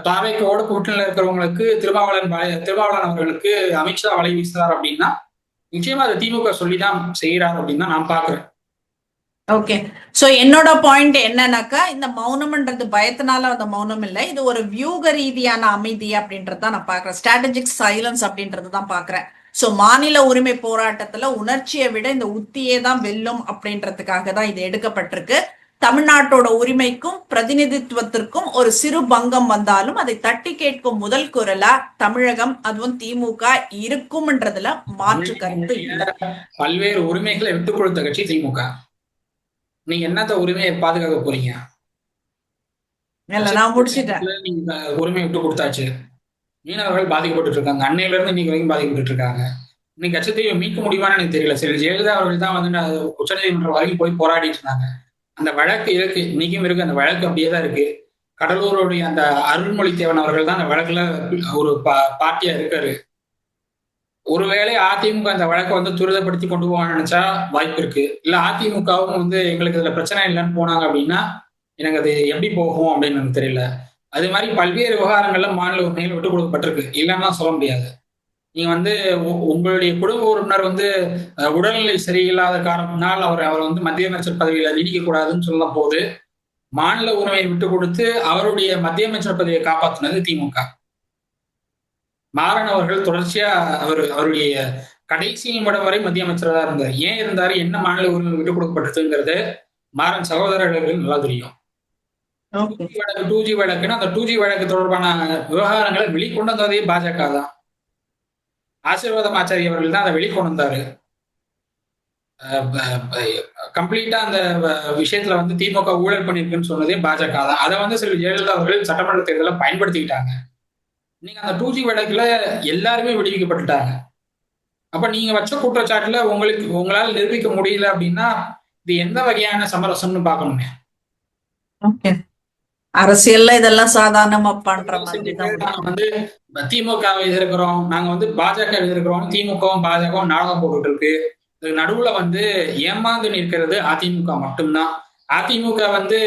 S1: தாவேக்கோட கூட்டணியில இருக்கிறவங்களுக்கு திருமாவளவன் அவர்களுக்கு அமித்ஷா வலை வீசுறார் அப்படின்னா நிச்சயமா அதை திமுக சொல்லிதான் செய்யறாரு அப்படின்னு தான் நான் பாக்குறேன்.
S2: ஓகே. சோ என்னோட பாயிண்ட் என்னன்னாக்கா, இந்த மௌனம்ன்றது பயத்தினால அந்த மௌனம் இல்லை, இது ஒரு வியூக ரீதியான அமைதி அப்படின்றத நான் பாக்குறேன். ஸ்ட்ராட்டஜிக் சைலன்ஸ் அப்படின்றது தான் பாக்குறேன். சோ மாநில உரிமை போராட்டத்துல உணர்ச்சியை விட இந்த உத்தியே தான் வெல்லும் அப்படின்றதுக்காக தான் இது எடுக்கப்பட்டிருக்கு. தமிழ்நாட்டோட உரிமைக்கும் பிரதிநிதித்துவத்திற்கும் ஒரு சிறு பங்கம் வந்தாலும் அதை தட்டி கேட்கும் முதல் குரலா தமிழகம், அதுவும் திமுக இருக்கும்ன்றதுல மாற்று கருத்து இல்லை.
S1: பல்வேறு உரிமைகளை விட்டுக் கொடுத்த கட்சி திமுக. நீங்க என்னத்த உரிமையை பாதுகாக்க போறீங்க?
S2: நான் முடிச்சிட்டேன்.
S1: நீங்க உரிமையை விட்டு கொடுத்தாச்சு. மீனவர்கள் பாதிக்கப்பட்டு இருக்காங்க, அன்னையில இருந்து இன்னைக்கு வரைக்கும் பாதிக்கப்பட்டு இருக்காங்க. இன்னைக்கு கட்சத்தையை மீட்க முடியுமான்னு எனக்கு தெரியல. சரி, ஜெயலலிதா அவர்கள் தான் வந்து உச்சநீதிமன்றம் வரைக்கும் போய் போராடிட்டு இருந்தாங்க. அந்த வழக்கு இருக்கு, இன்னைக்கும் இருக்கு. அந்த வழக்கு அப்படியே தான் இருக்கு. கடலூருடைய அந்த அருள்மொழித்தேவன் அவர்கள் தான் அந்த வழக்குல ஒரு பார்ட்டியா இருக்காரு. ஒருவேளை அதிமுக அந்த வழக்கை வந்து துரிதப்படுத்தி கொண்டு போவான்னு நினைச்சா வாய்ப்பு இருக்கு. இல்ல அதிமுகவும் வந்து எங்களுக்கு இதுல பிரச்சனை இல்லைன்னு போனாங்க அப்படின்னா எனக்கு அது எப்படி போகும் அப்படின்னு எனக்கு தெரியல. அது மாதிரி பல்வேறு விவகாரங்கள்ல மாநில உரிமைகள் விட்டுக் கொடுக்கப்பட்டிருக்கு, இல்லைன்னா சொல்ல முடியாது. நீங்க வந்து உங்களுடைய குடும்ப உறுப்பினர் வந்து உடல்நிலை சரியில்லாத காரணத்தினால் அவர் வந்து மத்திய அமைச்சர் பதவியில நீடிக்க கூடாதுன்னு சொல்லும் போது மாநில உரிமையை விட்டு கொடுத்து அவருடைய மத்திய அமைச்சர் பதவியை காப்பாற்றினது திமுக. மாறன் அவர்கள் தொடர்ச்சியா அவருடைய கடைசி நிமிடம் வரை மத்திய அமைச்சராக தான் இருந்தார். ஏன் இருந்தாரு, என்ன மாநில உரிமை விட்டுக் கொடுக்கப்பட்டதுங்கிறது மாறன் சகோதரர்களுக்கு நல்லா தெரியும். 2G வழக்குன்னா அந்த 2G வழக்கு தொடர்பான விவகாரங்களை வெளிக்கொண்டு வந்ததே பாஜக தான். ஆசீர்வாதம் ஆச்சாரி அவர்கள் தான் அதை வெளிக்கொண்டு வந்தாரு. கம்ப்ளீட்டா அந்த விஷயத்துல வந்து திமுக ஊழல் பண்ணிருக்குன்னு சொன்னதே பாஜக தான். அதை வந்து சில ஜெயலலிதா அவர்கள் சட்டமன்ற தேர்தலில் பயன்படுத்திக்கிட்டாங்க. நீங்க அந்த 2G வழக்குல எல்லாருமே விடுவிக்கப்பட்டுட்டாங்க. அப்ப நீங்க வச்ச குற்றச்சாட்டுல உங்களால நிரூபிக்க முடியல அப்படின்னா இது எந்த வகையான சமரசம்னு பார்க்கணுங்க.
S2: ஓகே. அரசியல்ல இதெல்லாம் சாதாரணமா பண்ற மாதிரி
S1: செஞ்சுட்டு
S2: தான்
S1: நாங்க
S2: முடியும்.
S1: வந்து திமுகவை எதிர்க்கிறோம், நாங்க வந்து பாஜக எதிர்க்கிறோம், திமுகவும் பாஜகவும் நாடகம் போட்டுட்டு இருக்கு. இதுக்கு நடுவுல வந்து ஏமாந்து நிற்கிறது அதிமுக மட்டும்தான். அதிமுக வந்து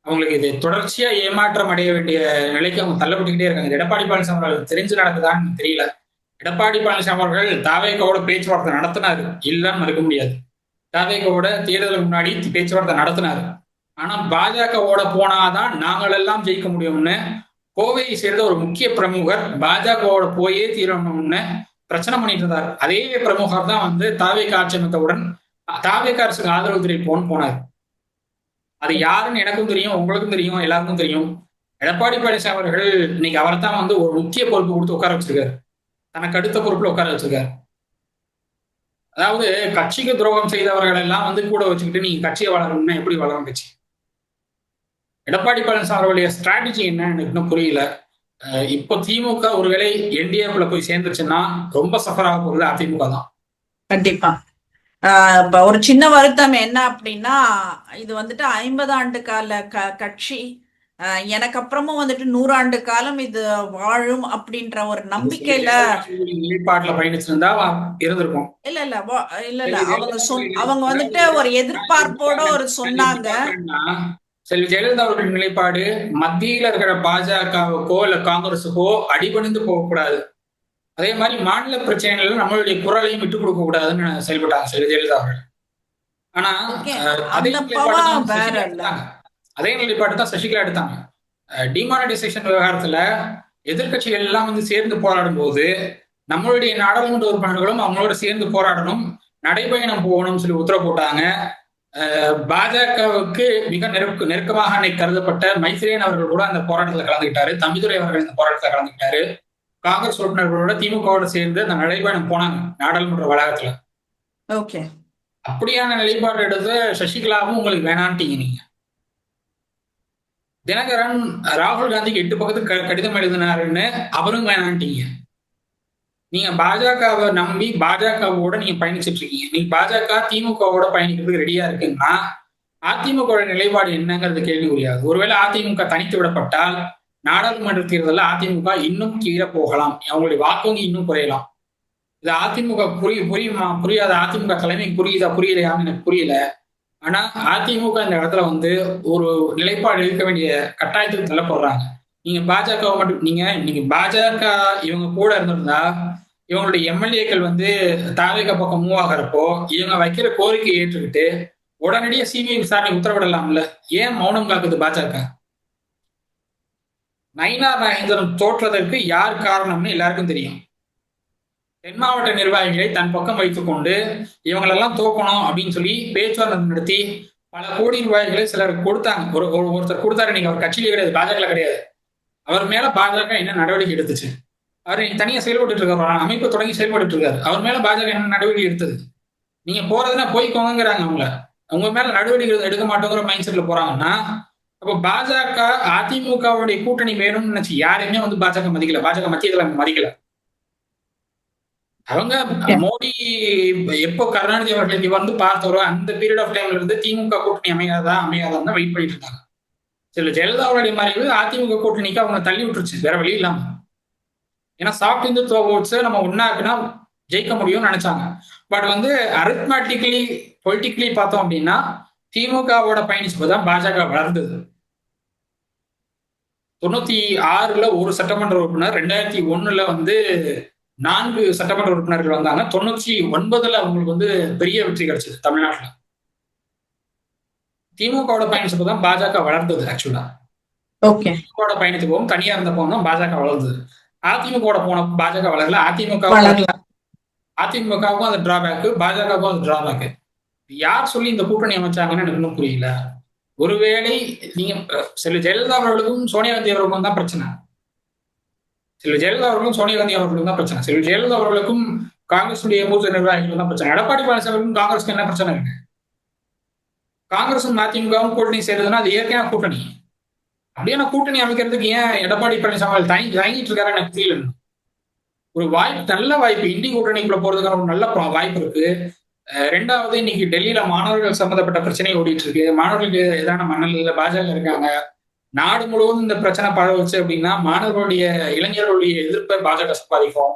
S1: அவங்களுக்கு இது தொடர்ச்சியா ஏமாற்றம் அடைய வேண்டிய நிலைக்கு அவங்க தள்ளப்பட்டுக்கிட்டே இருக்காங்க. இது எடப்பாடி பழனிசாமி அவர்களுக்கு தெரிஞ்சு நடக்குதான்னு தெரியல. எடப்பாடி பழனிசாமி அவர்கள் தாவேகாவோட பேச்சுவார்த்தை நடத்தினாரு, இல்லன்னு மறுக்க முடியாது. தாவேகாவோட தேர்தலுக்கு முன்னாடி பேச்சுவார்த்தை நடத்தினாரு. ஆனா பாஜகவோட போனாதான் நாங்கள் எல்லாம் ஜெயிக்க முடியும்னு கோவையை சேர்ந்த ஒரு முக்கிய பிரமுகர் பாஜகவோட போயே தீரணும்னு பிரச்சனை பண்ணிட்டு இருந்தார். அதே பிரமுகர் தான் வந்து தாவேகா ஆட்சி அமைத்தவுடன் தாவேகா அரசுக்கு ஆதரவு தெரிவிப்போன்னு போனார். அது யாருன்னு எனக்கும் தெரியும், உங்களுக்கும் தெரியும், எல்லாருக்கும் தெரியும். எடப்பாடி பழனிசாமி அவர்கள் இன்னைக்கு அவரை தான் வந்து ஒரு முக்கிய பொறுப்பு கொடுத்து உட்கார வச்சிருக்காரு. தனக்கு அடுத்த பொறுப்புல உட்கார வச்சிருக்காரு. அதாவது கட்சிக்கு துரோகம் செய்தவர்கள் எல்லாம் வந்து கூட வச்சுக்கிட்டு நீங்க கட்சியை வளரணும்னா எப்படி வளரும் கட்சி? எடப்பாடி பழனிசாமி அவர்களுடைய ஸ்ட்ராட்டஜி என்ன எனக்கு இன்னும் புரியல. இப்போ திமுக ஒருவேளை என்டிஏக்குள்ள போய் சேர்ந்துச்சுன்னா ரொம்ப சஃபர் ஆக போகுது அதிமுக தான்.
S2: கண்டிப்பா. இப்ப ஒரு சின்ன வருத்தம் என்ன அப்படின்னா, இது வந்துட்டு 50 ஆண்டு கால கட்சி. எனக்கு அப்புறமும் வந்துட்டு 100 ஆண்டு காலம் இது வாழும் அப்படின்ற ஒரு நம்பிக்கையில
S1: நிலைப்பாட்டுல பயணிச்சிருந்தா இருந்திருக்கும்.
S2: இல்ல இல்ல இல்ல இல்ல அவங்க வந்துட்டு ஒரு எதிர்பார்ப்போட ஒரு சொன்னாங்க.
S1: செல்வி ஜெயலலிதா அவர்களின் நிலைப்பாடு மத்தியில இருக்கிற பாஜகவுக்கோ இல்ல காங்கிரஸுக்கோ அடிபணிந்து போகக்கூடாது. அதே மாதிரி மாநில பிரச்சனைகள் நம்மளுடைய குரலையும் விட்டுக் கொடுக்க கூடாதுன்னு செயல்பட்டாங்க செல்வி ஜெயலலிதா அவர்கள். ஆனா அதே நிலைப்பாடு தான் சசிகலா எடுத்தாங்க. டிமானிட்டைசேஷன் விவகாரத்துல எதிர்கட்சிகள் எல்லாம் வந்து சேர்ந்து போராடும் போது நம்மளுடைய நாடாளுமன்ற உறுப்பினர்களும் அவங்களோட சேர்ந்து போராடணும், நடைபயணம் போகணும்னு சொல்லி உத்தரவு போட்டாங்க. பாஜகவுக்கு மிக நெருக்கமாக கருதப்பட்ட மைத்ரேயன் அவர்கள் கூட அந்த போராட்டத்தில் கலந்துக்கிட்டாரு. தம்பிதுரை அவர்கள் இந்த போராட்டத்தில் கலந்துக்கிட்டாரு. காங்கிரஸ் உறுப்பினர்களோட திமுகவோட சேர்ந்து அந்த நடைபயணம் போனாங்க நாடாளுமன்ற வளாகத்துல.
S2: ஓகே.
S1: அப்படியான நிலைப்பாடு எடுத்து சசிகலாவும் உங்களுக்கு வேணான்ட்டீங்க நீங்க. தினகரன் ராகுல் காந்திக்கு 8 பக்கத்துக்கு கடிதம் எழுதினாருன்னு அவரும் வேணான்ட்டீங்க. நீங்க பாஜகவை நம்பி பாஜகவோட நீங்க பயணிச்சுட்டு இருக்கீங்க. நீங்க பாஜக திமுகவோட பயணிக்கிறதுக்கு ரெடியா இருக்குன்னா அதிமுக நிலைப்பாடு என்னங்கிறது கேள்விக்குரியாது. ஒருவேளை அதிமுக தனித்து விடப்பட்டால் நாடாளுமன்ற தேர்தலில் அதிமுக இன்னும் கீழே போகலாம், அவங்களுடைய வாக்கு இன்னும் குறையலாம். இது அதிமுக புரியாத அதிமுக தலைமைக்கு புரியலையான்னு எனக்கு புரியல. ஆனா அதிமுக இந்த இடத்துல வந்து ஒரு நிலைப்பாடு எடுக்க வேண்டிய கட்டாயத்துக்கு தள்ளப்படுறாங்க. நீங்க பாஜக மட்டும் நீங்க பாஜக இவங்க கூட இருந்திருந்தா இவங்களுடைய எம்எல்ஏக்கள் வந்து தாவேகா பக்கம் மூவ் ஆகிறப்போ இவங்க வைக்கிற கோரிக்கையை ஏற்றுக்கிட்டு உடனடியாக சிபிஐ விசாரணை உத்தரவிடலாம்ல. ஏன் மௌனம் காக்குது பாஜக? நயினார் நாகேந்திரன் தோற்றதற்கு யார் காரணம்னு எல்லாருக்கும் தெரியும். தென் மாவட்ட நிர்வாகிகளை தன் பக்கம் வைத்துக் கொண்டு இவங்களெல்லாம் தோக்கணும் அப்படின்னு சொல்லி பேச்சுவார்த்தை நடத்தி பல கோடி ரூபாய்களை சிலர் கொடுத்தாங்க. ஒருத்தர் கொடுத்தாரு, நீங்க அவர் கட்சியிலே கிடையாது, பாஜக கிடையாது. அவர் மேல பாஜக என்ன நடவடிக்கை எடுத்துச்சு? அவர் தனியா செயல்பட்டு இருக்காரு, அமைப்பு தொடங்கி செயல்பட்டு இருக்காரு. அவர் மேல பாஜக என்ன நடவடிக்கை எடுத்தது? நீங்க போறதுன்னா போய்க்கோங்கிறாங்க அவங்கள. அவங்க மேல நடவடிக்கை எடுக்க மாட்டோங்கிற மைண்ட் செட்ல போறாங்கன்னா அப்ப பாஜக அதிமுகவுடைய கூட்டணி வேணும்னு நினைச்சு யாரையுமே வந்து பாஜக மதிக்கல, பாஜக மத்திய தலைமை மதிக்கல. அவங்க மோடி எப்போ கருணாநிதி அவர்களுக்கு வந்து பார்த்தவரோ அந்த பீரியட் ஆஃப் டைம்ல இருந்து திமுக கூட்டணி அமையாதான் வெயிட் பண்ணிட்டு இருந்தாங்க. சில ஜெயலலிதாவுடைய மறைவு அதிமுக கூட்டணிக்கு அவங்க தள்ளி விட்டுருச்சு, வேற வழி இல்லாம. ஏன்னா சாஃப்ட் இந்துத்துவ ஓட்ஸ் நம்ம ஒன்னாக்குனா ஜெயிக்க முடியும்னு நினைச்சாங்க. பட் வந்து அரித்மேட்டிக்கலி பொலிட்டிக்கலி பார்த்தோம் அப்படின்னா திமுகவோட பயணிச்சுதான் பாஜக வளர்ந்தது. 96ல ஒரு சட்டமன்ற உறுப்பினர், 2001ல வந்து 4 சட்டமன்ற உறுப்பினர்கள் வந்தாங்க. 99ல அவங்களுக்கு வந்து பெரிய வெற்றி கிடைச்சது தமிழ்நாட்டுல. திமுகவோட பயணிச்சப்பதான் பாஜக வளர்ந்தது. ஆக்சுவலா திமுக பயணித்து போகும் தனியா இருந்த போனோம் பாஜக வளர்ந்தது. அதிமுக போன பாஜக வளரல. அதிமுகவுக்கும் அது டிராபேக், பாஜகவுக்கும் அது டிராபேக். யார் சொல்லி இந்த கூட்டணி அமைச்சாங்கன்னு எனக்கு இன்னும் புரியல. ஒருவேளை நீங்க செல்வி ஜெயலலிதா அவர்களுக்கும் சோனியா காந்தி அவர்களுக்கும் தான் பிரச்சனை. செல்வி ஜெயலலிதா அவர்களுக்கும் சோனியா காந்தி அவர்களுக்கும் தான் பிரச்சனை. செல்வி ஜெயலலிதா அவர்களுக்கும் காங்கிரசுடைய மூத்த நிர்வாகிகள் தான் பிரச்சனை. எடப்பாடி பழனிசாமிக்கும் காங்கிரஸுக்கு என்ன பிரச்சனை இருக்கு? காங்கிரசும் அதிமுகவும் கூட்டணி செய்யறதுன்னா அது இயற்கையான கூட்டணி. அப்படியே கூட்டணி அமைக்கிறதுக்கு ஏன் எடப்பாடி பழனிசாமி தயங்கிட்டு இருக்காரு எனக்கு புரியல. ஒரு வாய்ப்பு, நல்ல வாய்ப்பு, இந்தி கூட்டணிக்குள்ள போறதுக்கான ஒரு நல்ல வாய்ப்பு இருக்கு. ரெண்டாவது, இன்னைக்கு டெல்லியில மாணவர்கள் சம்பந்தப்பட்ட பிரச்சனை ஓடிட்டு இருக்கு. மாணவர்களுக்கு எதிரான மனநிலையில பாஜக இருக்காங்க. நாடு முழுவதும் இந்த பிரச்சனை பரவுச்சு அப்படின்னா மாணவர்களுடைய, இளைஞர்களுடைய எதிர்ப்பை பாஜக சம்பாதிக்கும்.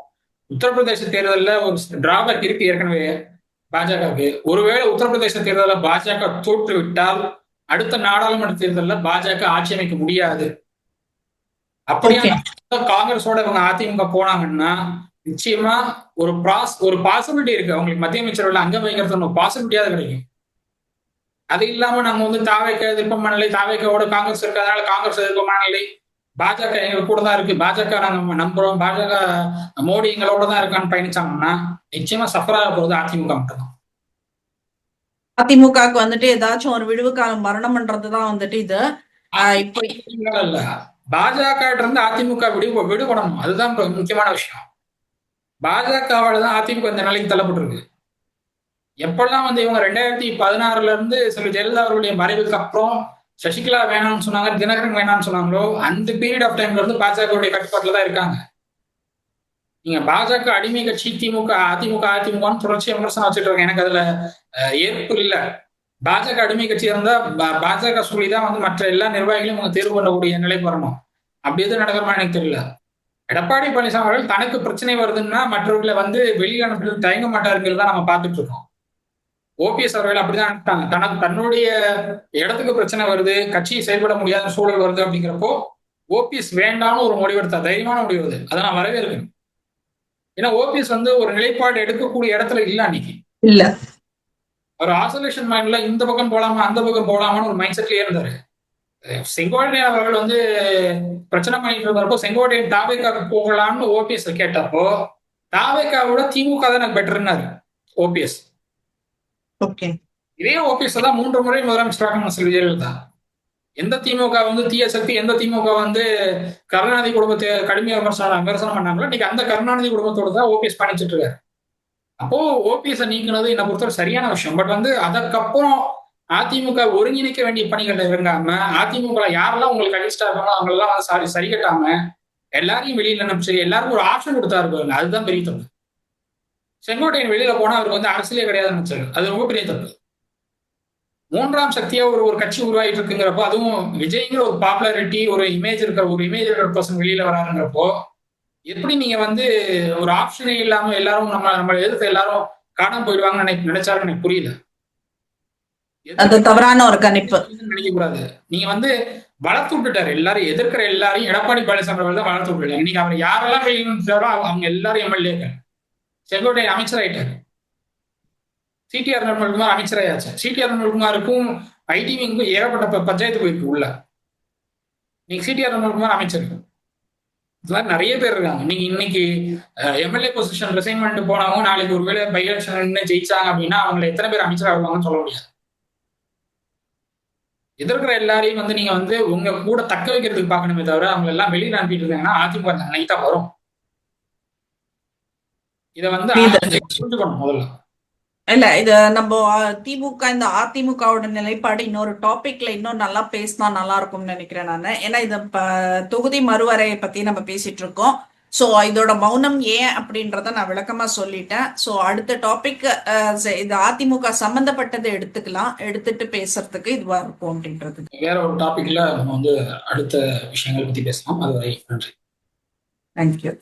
S1: உத்தரப்பிரதேச தேர்தலில் ஒரு டிராபேக் இருக்கு ஏற்கனவே பாஜகவுக்கு. ஒருவேளை உத்தரப்பிரதேச தேர்தலில் பாஜக தோற்று விட்டால் அடுத்த நாடாளுமன்ற தேர்தலில் பாஜக ஆட்சி அமைக்க முடியாது. அப்படியே காங்கிரஸோட இவங்க அதிமுக போனாங்கன்னா நிச்சயமா ஒரு பாசிபிலிட்டி இருக்கு, அவங்களுக்கு மத்திய அமைச்சரவையில் அங்கம் வைக்கிறது பாசிபிலிட்டியாவது கிடைக்கும். அது இல்லாம நம்ம வந்து தாவேக்க எதிர்ப்பு மனநிலை, தாவேக்கோட காங்கிரஸ் இருக்கு, அதனால காங்கிரஸ் எதிர்ப்பு மனநிலை, பாஜக எங்க கூட தான் இருக்கு, பாஜக நாங்க நம்புறோம், பாஜக மோடி எங்களோட தான் இருக்கான்னு பயணிச்சாங்கன்னா நிச்சயமா சஃபர் ஆக போறது அதிமுக மட்டும்தான்.
S2: அதிமுகவுக்கு வந்துட்டு ஏதாச்சும் ஒரு விடுவு காலம் மரணம் பண்றதுதான் வந்துட்டு இது.
S1: இல்ல, பாஜக இருந்து அதிமுக விடுபடணும், அதுதான் முக்கியமான விஷயம். பாஜகவால தான் அதிமுக இந்த நிலைக்கு தள்ளப்பட்டிருக்கு. எப்பெல்லாம் வந்து இவங்க 2016 இருந்து செல்வி ஜெயலலிதா அவர்களுடைய மறைவுக்கு அப்புறம் சசிகலா வேணாம்னு சொன்னாங்க, தினகரன் வேணாம்னு சொன்னாங்களோ, அந்த பீரியட் ஆஃப் டைம்ல இருந்து பாஜகவுடைய கட்டுப்பாட்டுல தான் இருக்காங்க. நீங்க பாஜக அடிமை கட்சி, திமுக அதிமுகன்னு தொடர்ச்சியா விமர்சனம் வச்சுட்டு இருக்காங்க. எனக்கு அதுல ஏற்பு இல்லை. பாஜக அடிமை கட்சி இருந்தா பாஜக சொல்லிதான் வந்து மற்ற எல்லா நிர்வாகிகளையும் அவங்க தேர்வு பண்ணக்கூடிய நிலைக்கு வரணும். அப்படி எதுவும் நடக்கிறமா எனக்கு தெரியல. எடப்பாடி பழனிசாமி அவர்கள் தனக்கு பிரச்சனை வருதுன்னா மற்றவர்களை வந்து வெளியில் அனுப்புறது தயங்க மாட்டாருங்கிறது தான் நம்ம பார்த்துட்டு இருக்கோம். ஓபிஎஸ் அவர்கள் அப்படிதான் அனுப்பிட்டாங்க. தன்னுடைய இடத்துக்கு பிரச்சனை வருது, கட்சி செயல்பட முடியாத சூழல் வருது அப்படிங்கிறப்போ ஓபிஎஸ் வேண்டாம்னு ஒரு முடிவெடுத்தா, தைரியமான முடிவு அது. அதை நான் வரவேற்கணும். ஏன்னா ஓபிஎஸ் வந்து ஒரு நிலைப்பாடு எடுக்கக்கூடிய இடத்துல இல்ல அன்னைக்கு.
S2: இல்ல,
S1: ஒரு ஆசோலேஷன் மைண்ட்ல இந்த பக்கம் போலாமா அந்த பக்கம் போலாமான்னு ஒரு மைண்ட் செட்லயே இருந்தாரு. செங்கோட்டையன் அவர்கள் வந்து பிரச்சனை பண்ணிட்டு இருந்தப்போ செங்கோட்டையன் தாவேக்காக்கு போகலாம்னு ஓபிஎஸ் கேட்டப்போ தாவேக்காவோட திமுக தான் எனக்கு பெட்டர்னாரு ஓபிஎஸ். இதே ஓபிஎஸ் தான் 3 முறை முதலமைச்சராக செல்வி ஜெயலலிதா. எந்த திமுக வந்து தீய சக்தி, எந்த திமுக வந்து கருணாநிதி குடும்பத்தை கடுமையாக விமர்சனம் பண்ணாங்களோ இன்னைக்கு அந்த கருணாநிதி குடும்பத்தோட தான் ஓபிஎஸ் பயணிச்சுட்டு இருக்காரு. அப்போ ஓபிஎஸ் நீக்கினது என்னை பொறுத்தவரை சரியான விஷயம். பட் வந்து அதற்கப்புறம் அதிமுக ஒருங்கிணைக்க வேண்டிய பணிகள் இறங்காம, அதிமுக யாரெல்லாம் உங்களுக்கு அகிஸ்டா இருக்காங்களோ அவங்களெல்லாம் வந்து சரி கட்டாம எல்லாரையும் வெளியில அனுப்பிச்சு எல்லாருக்கும் ஒரு ஆப்ஷன் கொடுத்தா இருப்பாங்க. அதுதான் பெரிய தப்பு. செங்கோட்டையன் வெளியில போனா அவருக்கு வந்து அரசியலே கிடையாதுன்னு நினைச்சாரு. அது ரொம்ப பெரிய தப்பு. 3ஆம் சக்தியா ஒரு கட்சி உருவாகிட்டு இருக்குங்கிறப்போ, அதுவும் விஜய்ங்கிற ஒரு பாப்புலாரிட்டி, ஒரு இமேஜ் இருக்கிற பர்சன் வெளியில வராருங்கிறப்போ எப்படி நீங்க வந்து ஒரு ஆப்ஷனே இல்லாம எல்லாரும் நம்ம எதிர்த்து எல்லாரும் காணாம போயிடுவாங்கன்னு நினைச்சாரு எனக்கு புரியல.
S2: அது தவறான ஒரு கணிப்பு
S1: நினைக்க கூடாது. நீங்க வந்து வளர்த்து விட்டுட்டாரு, எல்லாரும் எதிர்க்கிற எல்லாரையும் எடப்பாடி பழனிசாமி அவர்கள் தான் வளர்த்து விட்டுட்டாரு. இன்னைக்கு அவர் யாரெல்லாம் வெளியிட்டாரோ அவங்க எல்லாரும் எம்எல்ஏக்கள். செங்கோட்டையன் அமைச்சர் ஆயிட்டாரு, சிடிஆர் நிர்மல்குமார் அமைச்சராயாச்சு. சிடிஆர் நிர்மல்குமாருக்கும் ஐடிவிக்கும் ஏகப்பட்ட பஞ்சாயத்து போயிருக்கு உள்ள. நீங்க சிடிஆர் நிர்மல்குமார் அமைச்சர், இதெல்லாம் நிறைய பேர் இருக்காங்க. நீங்க இன்னைக்கு எம்எல்ஏ பொசிஷன் ரிசைன் பண்ணிட்டு போனவங்க நாளைக்கு ஒருவேளை பை எலெக்ஷன் ஜெயிச்சாங்க அப்படின்னா அவங்களை எத்தனை பேர் அமைச்சர் ஆகுவாங்கன்னு சொல்ல முடியாது. எதிர்க்கிற எல்லாரையும் வந்து நீங்க வந்து உங்க கூட தக்க வைக்கிறதுக்கு பார்க்கணுமே தவிர அவங்க எல்லாம் வெளியில அனுப்பிட்டு இருக்காங்கன்னா அதிமுக நைட்டா வரும். இதை வந்து புரிஞ்சுக்கணும் முதல்ல.
S2: இல்ல, இது நம்ம திமுக இந்த அதிமுகவோட நிலைப்பாடு இன்னொரு டாபிக்ல இன்னும் நல்லா பேசினா நல்லா இருக்கும்னு நினைக்கிறேன் நான். ஏன்னா இது தொகுதி மறுவரையை பத்தி நம்ம பேசிட்டு இருக்கோம். ஸோ இதோட மௌனம் ஏன் அப்படின்றத நான் விளக்கமா சொல்லிட்டேன். ஸோ அடுத்த டாபிக் இது அதிமுக சம்பந்தப்பட்டதை எடுத்துட்டு பேசுறதுக்கு இதுவா இருக்கும் அப்படின்றது.
S1: வேற ஒரு டாபிக்ல நம்ம வந்து அடுத்த விஷயங்கள் பத்தி பேசலாம். அதுவரை நன்றி.
S2: தேங்க்யூ.